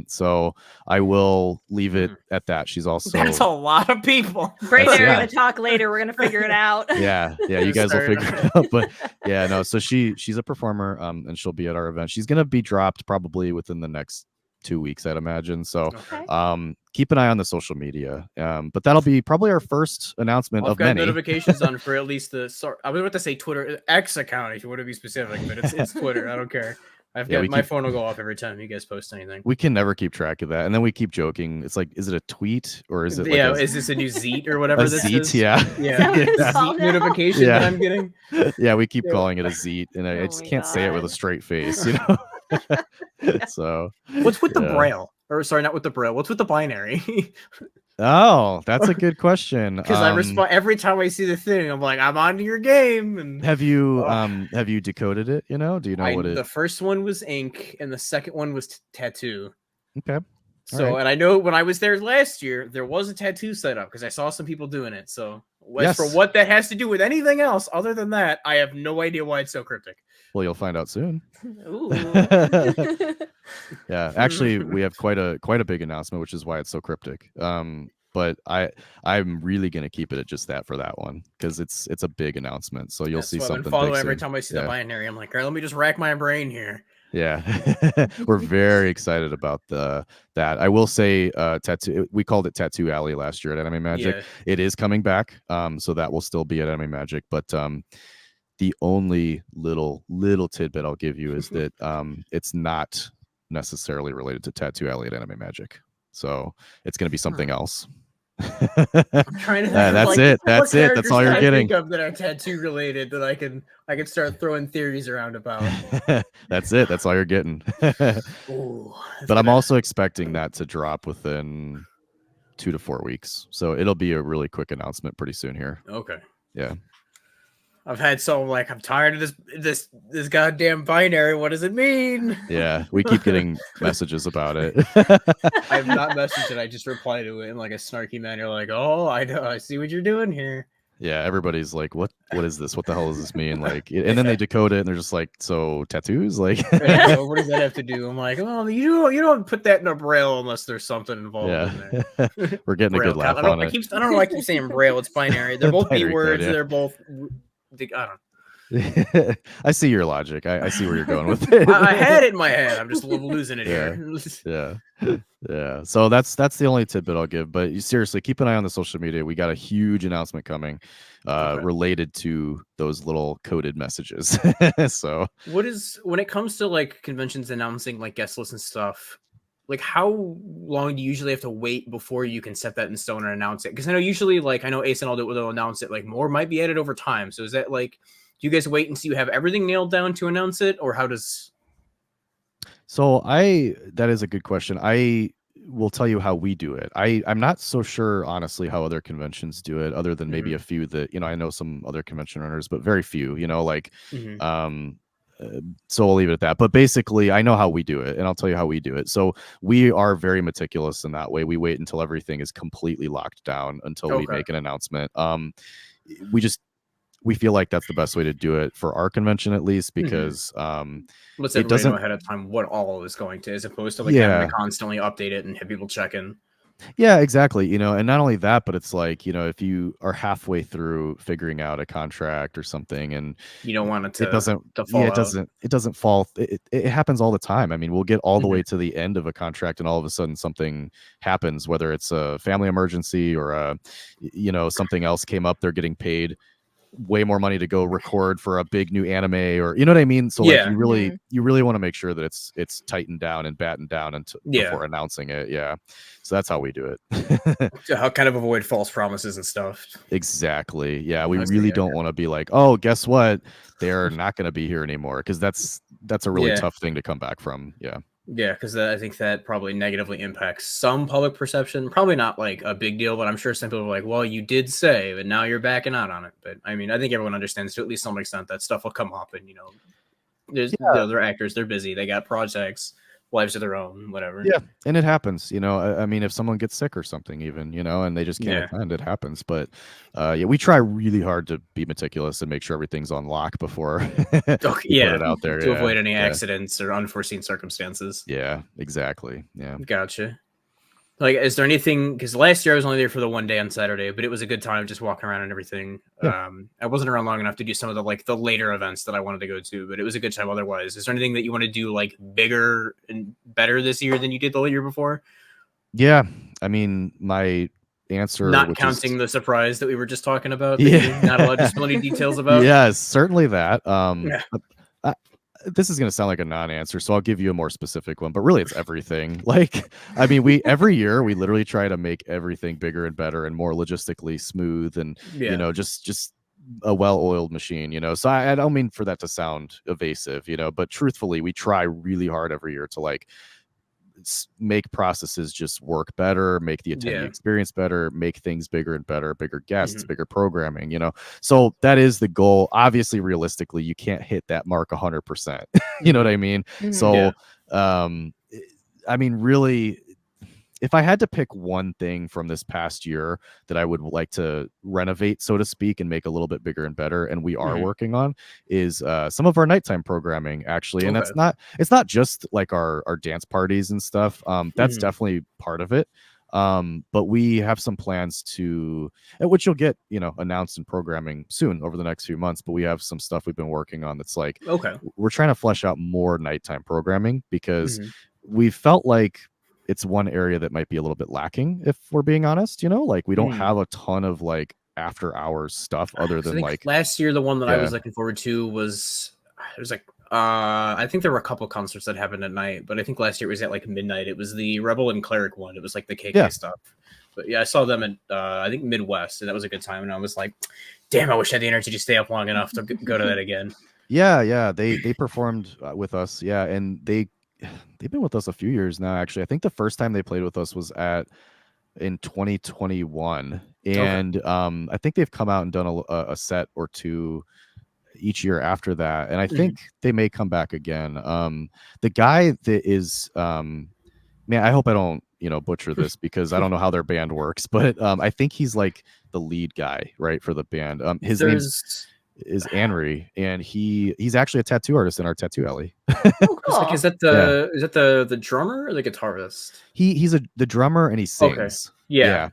So I will leave it at that. She's also that's a lot of people. Braden and I are gonna talk later. We're gonna figure it out. Yeah, you guys will figure it out. But yeah, no. So she's a performer, and she'll be at our event. She's gonna be dropped probably within the next 2 weeks, I'd imagine. So keep an eye on the social media. But that'll be probably our first announcement of many. Notifications on for at least I was about to say Twitter X account if you want to be specific, but it's Twitter. I don't care. My phone will go off every time you guys post anything. We can never keep track of that, and then we keep joking. It's like, is it a tweet or is it? Is this a new Zeet or whatever? This Zeet, is? Yeah. Zeet notification that I'm getting. Yeah, we keep calling it a Zeet, and I just can't say it with a straight face, So what's with the braille? Or sorry, not with the braille. What's with the binary? Oh, that's a good question. Because I respond every time I see the thing. I'm like, I'm onto your game. And have you decoded it? Do you know what it? The first one was ink, and the second one was tattoo. Okay. So, and I know when I was there last year, there was a tattoo set up because I saw some people doing it. So, for what that has to do with anything else other than that, I have no idea why it's so cryptic. Well, you'll find out soon. Ooh. Yeah, actually, we have quite a big announcement, which is why it's so cryptic. But I'm really gonna keep it at just that for that one because it's a big announcement. So you'll see something. Follow every time I see the binary. I'm like, all right, let me just rack my brain here. Yeah, we're very excited about that. I will say, tattoo. We called it Tattoo Alley last year at Anime Magic. Yeah. It is coming back, so that will still be at Anime Magic. But the only little tidbit I'll give you is that it's not necessarily related to Tattoo Alley at Anime Magic. So it's going to be something else. I'm trying to that's it. That's it. That's all you're getting. Think of that are tattoo related that I can start throwing theories around about. That's it. That's all you're getting. Ooh, but I'm also expecting that to drop within 2 to 4 weeks. So it'll be a really quick announcement pretty soon here. Okay. Yeah. I'm tired of this goddamn binary. What does it mean? Yeah, we keep getting messages about it. I have not messaged it. I just reply to it in like a snarky manner, like, "Oh, I know, I see what you're doing here." Yeah, everybody's like, "What is this? What the hell does this mean?" Like, and then they decode it, and they're just like, "So tattoos? Like, so what does that have to do?" I'm like, "Oh, you don't put that in a braille unless there's something involved in there." We're getting braille, a good laugh on it. I don't know why I keep saying braille. It's binary. They're both B words. They're both. I don't. I see your logic. I see where you're going with it. I had it in my head. I'm just losing it here. Yeah. So that's the only tidbit I'll give. But seriously, keep an eye on the social media. We got a huge announcement coming related to those little coded messages. So when it comes to like conventions announcing like guest lists and stuff, like how long do you usually have to wait before you can set that in stone and announce it? Because I know usually Ace and all they'll announce it, like more might be added over time. So is that like, do you guys wait until you have everything nailed down to announce it, or how does? So that is a good question. I will tell you how we do it. I'm not so sure honestly how other conventions do it, other than maybe a few that I know some other convention runners, but very few. So I'll leave it at that. But basically, I know how we do it, and I'll tell you how we do it. So we are very meticulous in that way. We wait until everything is completely locked down until we make an announcement. we feel like that's the best way to do it for our convention, at least, because let's it everybody doesn't know ahead of time what all is going to, as opposed to like Yeah. having to constantly update it and have people check in. Yeah, exactly. And not only that, but it's like, if you are halfway through figuring out a contract or something, and You don't want it to it doesn't fall it doesn't fall. It happens all the time. I mean, we'll get all the way Mhm. to the end of a contract, and all of a sudden something happens, whether it's a family emergency or something else came up. They're getting paid way more money to go record for a big new anime, or you know what I mean. So like Yeah. you really want to make sure that it's tightened down and battened down before announcing it. Yeah, so that's how we do it. To how kind of avoid false promises and stuff. Exactly. Yeah, we I see, really okay. don't want to be like, oh, guess what, they're not going to be here anymore, because that's a really Yeah. tough thing to come back from. Yeah. Yeah, because I think that probably negatively impacts some public perception. Probably not like a big deal, but I'm sure some people are like, well, you did say, but now you're backing out on it. But I mean, I think everyone understands to at least some extent that stuff will come up, and they're actors, they're busy, they got projects, lives of their own, whatever. Yeah, and it happens. I mean, if someone gets sick or something, even and they just can't attend, it happens. But we try really hard to be meticulous and make sure everything's on lock before we put it out there to avoid any accidents or unforeseen circumstances. Yeah, exactly. Yeah, gotcha. Like, is there anything, because last year I was only there for the one day on Saturday, but it was a good time just walking around and everything. Yeah. I wasn't around long enough to do some of the later events that I wanted to go to, but it was a good time otherwise. Is there anything that you want to do like bigger and better this year than you did the year before? Yeah, I mean, my answer, not counting the surprise that we were just talking about, that Yeah. you're not allowed to spill any details about. Yes, certainly that. Yeah. This is going to sound like a non-answer, so I'll give you a more specific one, but really it's everything. Like, I mean, every year we literally try to make everything bigger and better and more logistically smooth, and just a well-oiled machine, so I don't mean for that to sound evasive, but truthfully we try really hard every year to like make processes just work better, make the attendee experience better, make things bigger and better, bigger guests, bigger programming, so that is the goal. Obviously, realistically, you can't hit that mark 100%. You know what I mean? So I mean, really, if I had to pick one thing from this past year that I would like to renovate, so to speak, and make a little bit bigger and better, and we are working on, is some of our nighttime programming, actually. And it's not just like our dance parties and stuff. That's definitely part of it. But we have some plans which you'll get, announced in programming soon over the next few months. But we have some stuff we've been working on that's like, we're trying to flesh out more nighttime programming, because we felt like it's one area that might be a little bit lacking, if we're being honest. Like, we don't have a ton of like after hours stuff other than like last year. The one that I was looking forward to was like I think there were a couple concerts that happened at night, but I think last year it was at like midnight. It was the Rebel and Cleric one. It was like the KK stuff. But yeah, I saw them at I think Midwest, and that was a good time. And I was like, damn, I wish I had the energy to stay up long enough to go to that again. Yeah, they performed with us. Yeah, and they've been with us a few years now, actually. I think the first time they played with us was in 2021, and I think they've come out and done a set or two each year after that, and I think they may come back again. The guy that is man, I hope I don't butcher this, because I don't know how their band works, but I think he's like the lead guy, right, for the band. His name is Henry, and he's actually a tattoo artist in our tattoo alley. Oh, cool. Like, is that the drummer or the guitarist? He's the drummer, and he sings. Okay.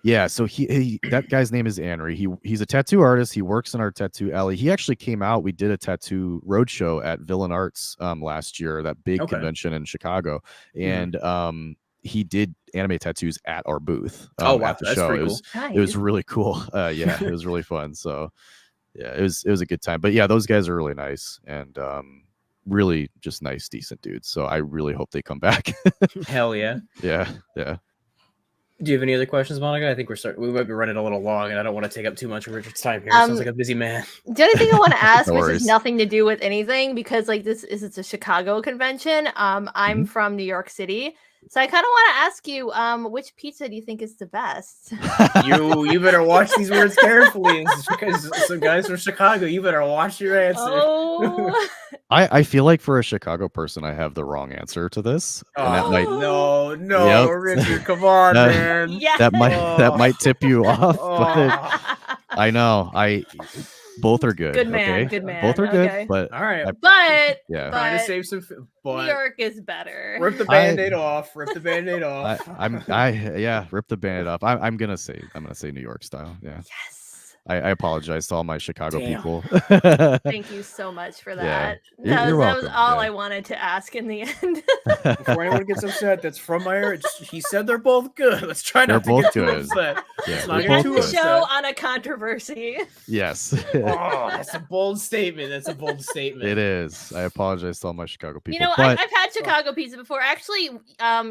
Yeah. So he that guy's name is Henry. He's a tattoo artist. He works in our tattoo alley. He actually came out. We did a tattoo roadshow at Villain Arts last year, that big convention in Chicago, and he did anime tattoos at our booth at the show. It was really cool. Yeah, it was really fun. So yeah, it was a good time. But yeah, those guys are really nice, and really just nice, decent dudes. So I really hope they come back. Hell yeah. Yeah. Do you have any other questions, Monica? I think we might be running a little long, and I don't want to take up too much of Richard's time here. Sounds like a busy man. The only thing I want to ask, which has nothing to do with anything, because like it's a Chicago convention. I'm from New York City, so I kind of want to ask you, which pizza do you think is the best? You better watch these words carefully, because some guys from Chicago, you better watch your answer. Oh. I feel like for a Chicago person, I have the wrong answer to this. And that might, no, Richard, come on, man. Yes. That might tip you off. But I know. Both are good. Good man, okay? good man. Both are good, Okay. but All right. But yeah. Trying to but save some, New but York is better. rip the band-aid off. Rip the band-aid off. Rip the band off. I'm gonna say New York style. Yeah. Yes. I apologize to all my Chicago Damn. people. Thank you so much for Yeah. that. You're That was welcome. all Yeah. I wanted to ask in the end. Before anyone gets upset, that's from my area. He said they're both good. Let's try They're not to both get too good. upset. Yeah, Let's they're not We get both end too the good. show upset. on a controversy. Yes. Oh, that's a bold statement. That's a bold statement. It is. I apologize to all my Chicago people. You know, but I've had Chicago pizza before. Actually,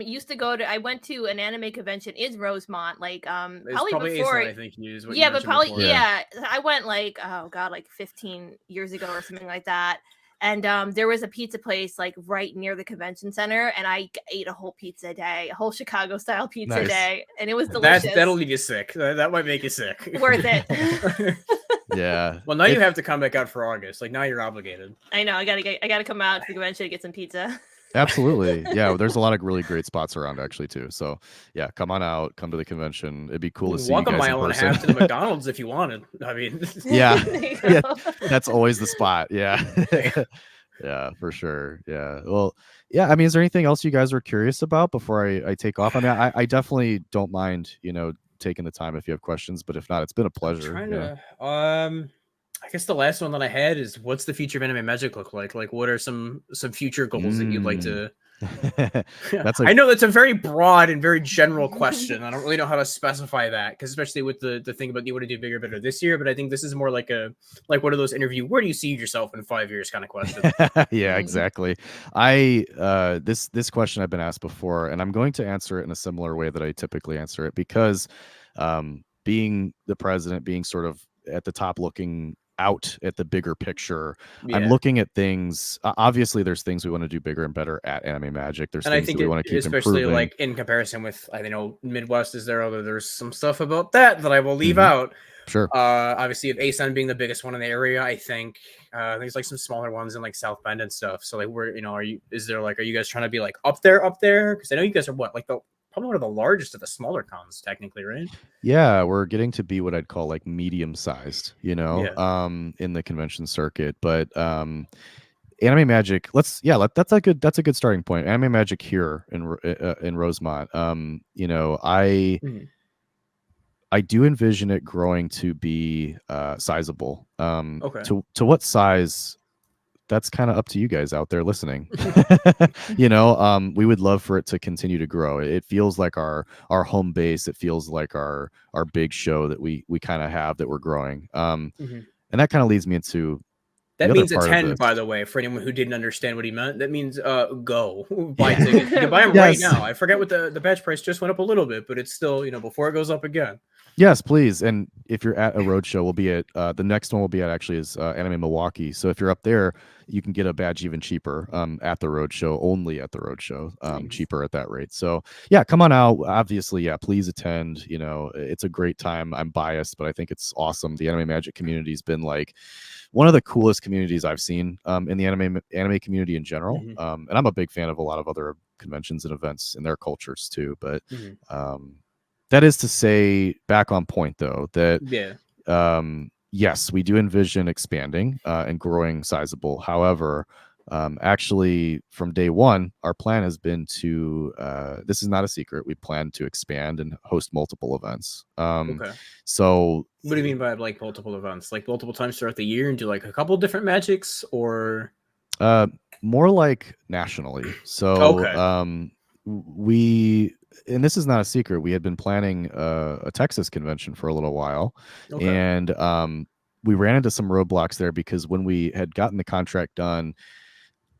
used to go to. I went to an anime convention in Rosemont, like It's probably before. Ace, I think you used. Yeah, but probably before. yeah. I went like like 15 years ago or something like that. And there was a pizza place like right near the convention center, and I ate a whole pizza a day, a whole Chicago style pizza a Nice. day, and it was delicious. That'll leave you sick. That might make you sick. Worth it. Yeah. Well, now you have to come back out for August. Like now you're obligated. I know. I gotta come out to the convention to get some pizza. Absolutely. Yeah, there's a lot of really great spots around actually too. So yeah, come on out, come to the convention. It'd be cool to see you Walk a guys in mile and a person. half to the McDonald's if you wanted. I mean, Yeah. There you Yeah, go. that's always the spot. Yeah. Yeah, for sure. Yeah. Well, yeah, I mean, is there anything else you guys are curious about before I take off? I mean, I definitely don't mind, taking the time if you have questions, but if not, it's been a pleasure. trying yeah. to. I guess the last one that I had is what's the future of anime magic look like? Like, what are some future goals that you'd like to? That's I know that's a very broad and very general question. I don't really know how to specify that because especially with the thing about you want to do bigger, better this year. But I think this is more like one of those interview. Where do you see yourself in 5 years? Kind of question. Yeah, exactly. This question I've been asked before, and I'm going to answer it in a similar way that I typically answer it because being the president, being sort of at the top looking out at the bigger picture, I'm looking at things. Obviously there's things we want to do bigger and better at Anime Magic. There's things that we want to keep especially improving. like in comparison with Midwest is there, although there's some stuff about that I will leave out. Sure. Obviously of ASUN being the biggest one in the area, I think there's like some smaller ones in like South Bend and stuff. So like where are you guys trying to be like up there? Because I know you guys are probably one of the largest of the smaller cons technically, right? Yeah, we're getting to be what I'd call like medium sized, in the convention circuit. But Anime Magic, that's a good starting point. Anime Magic here in Rosemont. I do envision it growing to be sizable. Okay. To what size? That's kind of up to you guys out there listening. We would love for it to continue to grow. It feels like our home base. It feels like our big show that we kind of have that we're growing. And that kind of leads me into that means attend, by the way, for anyone who didn't understand what he meant. That means go buy tickets. You can buy them right now. I forget what the badge price just went up a little bit, but it's still before it goes up again. Yes, please. And if you're at a roadshow, we'll be at the next one we'll be at actually is Anime Milwaukee. So if you're up there, you can get a badge even cheaper at the roadshow, only at the roadshow, cheaper at that rate. So yeah, come on out. Obviously, yeah, please attend. It's a great time. I'm biased, but I think it's awesome. The Anime Magic community has been like one of the coolest communities I've seen in the anime community in general. And I'm a big fan of a lot of other conventions and events and their cultures too. But that is to say, back on point though, that yes, we do envision expanding and growing sizable. However, actually, from day one, our plan has been to. This is not a secret. We plan to expand and host multiple events. Okay. So, what do you mean by like multiple events? Like multiple times throughout the year, and do like a couple different magics, or more like nationally. So, and this is not a secret. We had been planning a Texas convention for a little while, and we ran into some roadblocks there because when we had gotten the contract done,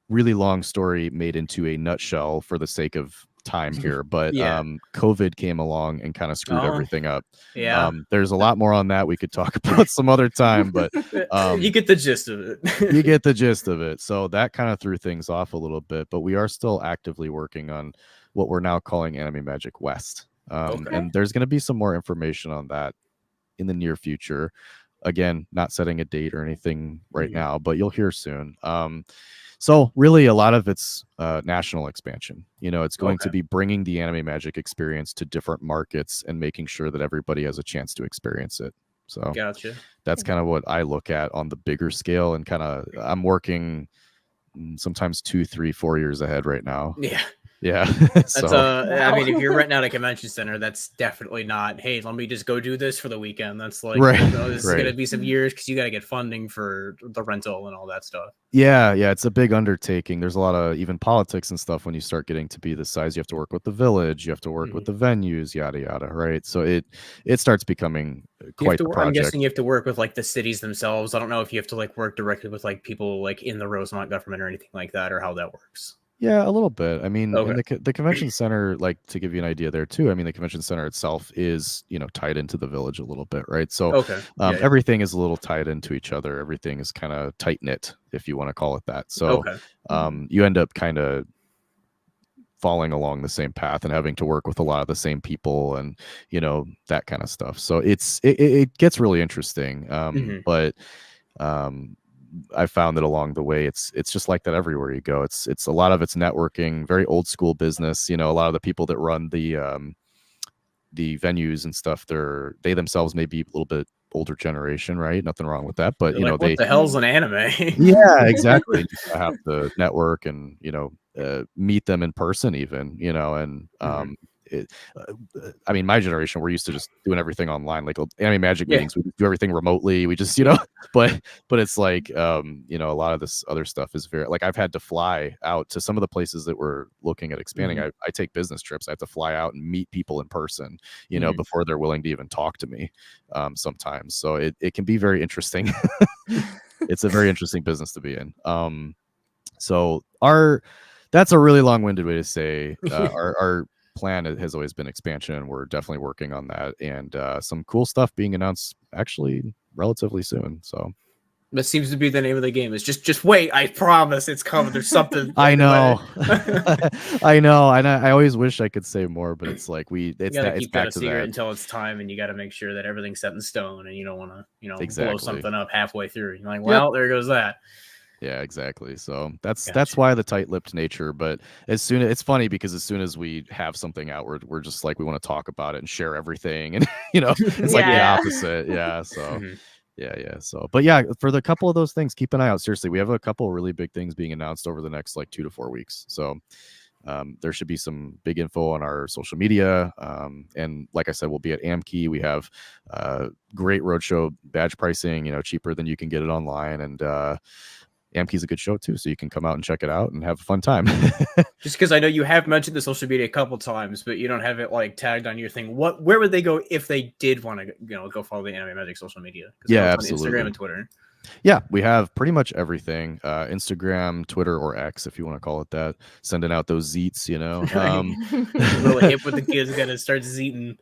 really long story made into a nutshell for the sake of time here, but COVID came along and kind of screwed everything up. There's a lot more on that we could talk about some other time, but you get the gist of it. You get the gist of it. So that kind of threw things off a little bit, but we are still actively working on what we're now calling Anime Magic West. And there's going to be some more information on that in the near future. Again, not setting a date or anything right now, but you'll hear soon. So really a lot of it's national expansion. It's going to be bringing the Anime Magic experience to different markets and making sure that everybody has a chance to experience it. So Gotcha. that's kind of what I look at on the bigger scale, and kind of I'm working sometimes 2, 3, 4 years ahead right now. Yeah. Yeah. That's So I mean, if you're renting out a convention center, that's definitely not, hey, let me just go do this for the weekend. That's like, Right, this is right. gonna be some years because you got to get funding for the rental and all that stuff. Yeah, it's a big undertaking. There's a lot of even politics and stuff when you start getting to be the size. You have to work with the village, you have to work with the venues, yada yada, right? So it starts becoming quite the I'm project. guessing you have to work with like the cities themselves. I don't know if you have to like work directly with like people like in the Rosemont government or anything like that, or how that works. Yeah, a little bit. I mean, Okay. and the convention center, like, to give you an idea there too, I mean, the convention center itself is, tied into the village a little bit, right? So Okay. Yeah. everything is a little tied into each other. Everything is kind of tight knit, if you want to call it that. So Okay. you end up kind of falling along the same path and having to work with a lot of the same people, and that kind of stuff. So it gets really interesting. But I found that along the way, it's just like that everywhere you go. It's a lot of it's networking, very old school business. A lot of the people that run the venues and stuff, they themselves may be a little bit older generation, right? Nothing wrong with that, but They're like, what the hell's an anime? Yeah, exactly. You have to network and meet them in person, even, and I mean, my generation, we're used to just doing everything online, like anime magic meetings. We do everything remotely. We just, but it's like, a lot of this other stuff is very, like, I've had to fly out to some of the places that we're looking at expanding. I take business trips. I have to fly out and meet people in person, before they're willing to even talk to me sometimes. So it can be very interesting. It's a very interesting business to be in. So that's a really long-winded way to say our plan has always been expansion, and we're definitely working on that, and some cool stuff being announced actually relatively soon. So that seems to be the name of the game. Is just wait. I promise it's coming. There's something. I know. I know, and I always wish I could say more, but it's like you gotta keep that a secret that until it's time, and you got to make sure that everything's set in stone, and you don't want to exactly blow something up halfway through. You're like, well, there goes that. Yeah, exactly. So that's why the tight-lipped nature. But it's funny because as soon as we have something out, we're just like, we want to talk about it and share everything, and it's like the opposite. Yeah. So yeah. So, but yeah, for the couple of those things, keep an eye out. Seriously, we have a couple of really big things being announced over the next like 2 to 4 weeks. So there should be some big info on our social media. And like I said, we'll be at AMKey. We have great roadshow badge pricing, cheaper than you can get it online, and AMKey's a good show too, so you can come out and check it out and have a fun time. Just because I know you have mentioned the social media a couple times, but you don't have it like tagged on your thing. Where would they go if they did want to, go follow the Anime Magic social media? Yeah, absolutely. Instagram and Twitter. Yeah, we have pretty much everything. Instagram, Twitter, or X, if you want to call it that. Sending out those zeets, Really hip with the kids, got to start zeeting.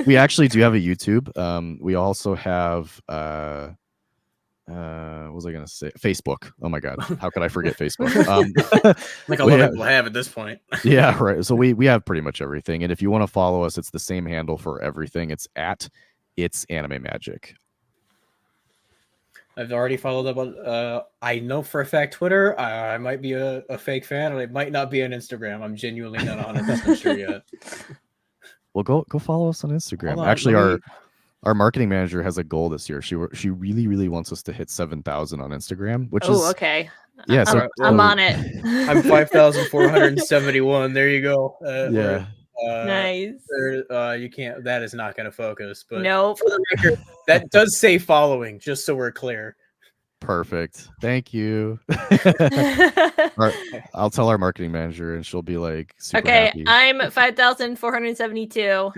we actually do have a YouTube. We also have what was I gonna say? Facebook. Oh my god, how could I forget Facebook? Like a lot of people have at this point. Yeah, right. So we have pretty much everything, and if you want to follow us, it's the same handle for everything. It's at It's Anime Magic. I've already followed up on I know for a fact Twitter. I might be a fake fan, and it might not be on Instagram. I'm genuinely not 100% sure yet. Well, go follow us on Instagram. Actually, our marketing manager has a goal this year. She really, really wants us to hit 7,000 on Instagram, which is okay. Yeah, so I'm on it. I'm 5,471. There you go. Yeah. Nice. You can't. That is not going to focus. But nope. For the record, that does say following, just so we're clear. Perfect. Thank you. I'll tell our marketing manager, and she'll be like, super happy. I'm 5,472.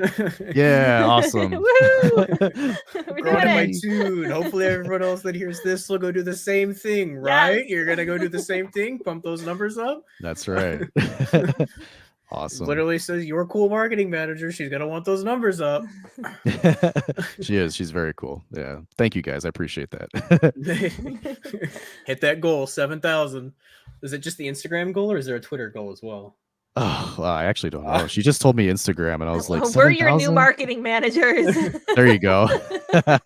Yeah, awesome. Woo! We're Growing in my tune. Hopefully, everyone else that hears this will go do the same thing, right? Yes. You're gonna go do the same thing, pump those numbers up. That's right. Awesome. Literally says you're a cool marketing manager. She's gonna want those numbers up. She is. She's very cool. Yeah. Thank you guys. I appreciate that. Hit that goal, 7,000. Is it just the Instagram goal, or is there a Twitter goal as well? Oh, well, I actually don't know. She just told me Instagram, and I was like, we're your new marketing managers. There you go.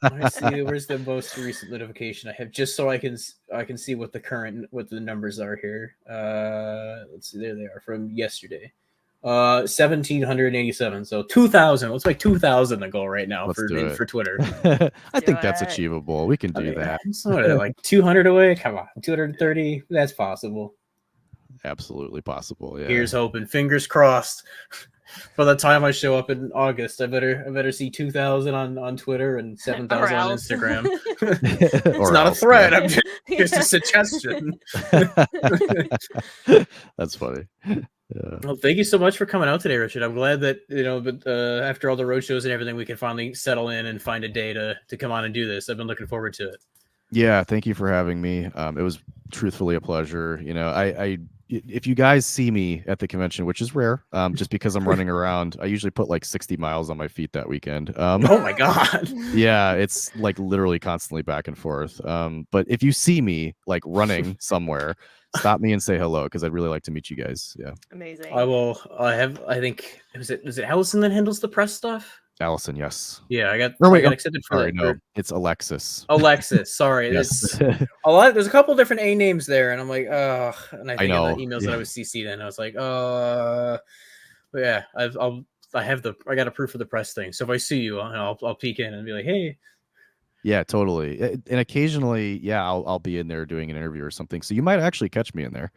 I see. Where's the most recent notification I have, just so I can see what the numbers are here. Let's see. There they are from yesterday. 1,787. So 2,000. Let's make 2,000 a goal right now Let's for do it. for Twitter. I think do that's it. achievable. We can do that. So what are they, like 200 away? Come on, 230. That's possible. Absolutely possible. Yeah. Here's hoping. Fingers crossed. By the time I show up in August, I better see 2,000 on Twitter and 7,000 on else. Instagram. Or It's not else, a threat. yeah. I'm just a suggestion. That's funny. Yeah. Well, thank you so much for coming out today, Richard. I'm glad that but after all the road shows and everything, we can finally settle in and find a day to come on and do this. I've been looking forward to it. Yeah, thank you for having me. It was truthfully a pleasure. If you guys see me at the convention, which is rare, just because I'm running around, I usually put like 60 miles on my feet that weekend. Oh my God. Yeah, it's like literally constantly back and forth. But if you see me like running somewhere, stop me and say hello, because I'd really like to meet you guys. Yeah. Amazing. I think is it Allison that handles the press stuff? Allison, yes. Yeah, I got accepted for sorry, that. no, it's Alexis. Alexis, sorry. Yes. It's a lot. There's a couple different A names there, and I'm like, oh, and I think know, in the emails that I was CC'd in, I was like, yeah, I got a proof of the press thing. So if I see you, I'll peek in and be like, hey. Yeah, totally. And occasionally, yeah, I'll be in there doing an interview or something. So you might actually catch me in there.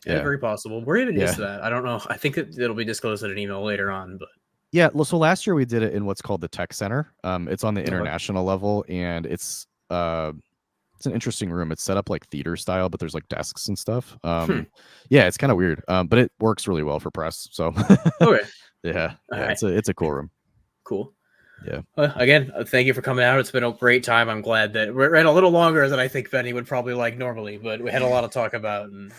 Yeah, very possible. Where even is that? I don't know. I think it'll be disclosed in an email later on, but. Yeah, so last year we did it in what's called the Tech Center. It's on the international level, and it's an interesting room. It's set up like theater style, but there's like desks and stuff. Yeah, it's kind of weird, but it works really well for press. So okay, yeah, right. it's a cool room. Cool. Yeah. Again, thank you for coming out. It's been a great time. I'm glad that we ran a little longer than I think Benny would probably like normally, but we had a lot to talk about, and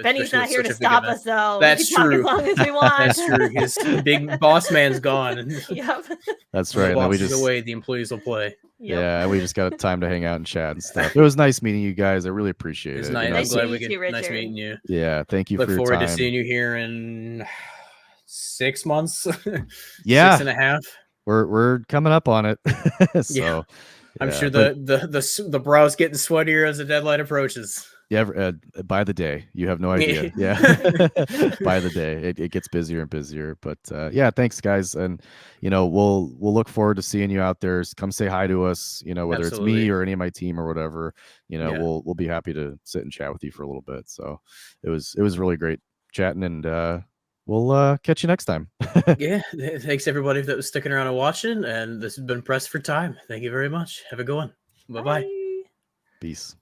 Benny's not here to stop us, though. That's true. As long as we want. That's true. His big boss man's gone. Yep. That's right. The and boss then is away. The employees will play. Yep. Yeah, we just got time to hang out and chat and stuff. It was nice meeting you guys. I really appreciate it. It's nice. Nice I'm glad to meet you, nice Richard. meeting you. Yeah, thank you Look for your forward time. to seeing you here in 6 months. Yeah, 6.5. We're coming up on it. So yeah. I'm sure the brow's getting sweatier as the deadline approaches. Yeah, by the day, you have no idea. Yeah, by the day, it gets busier and busier. But yeah, thanks, guys, and we'll look forward to seeing you out there. Come say hi to us. Whether Absolutely. it's me or any of my team or whatever. We'll be happy to sit and chat with you for a little bit. So it was really great chatting, and we'll catch you next time. Yeah, thanks everybody that was sticking around and watching. And this has been Press for Time. Thank you very much. Have a good one. Bye-bye. Bye. Peace.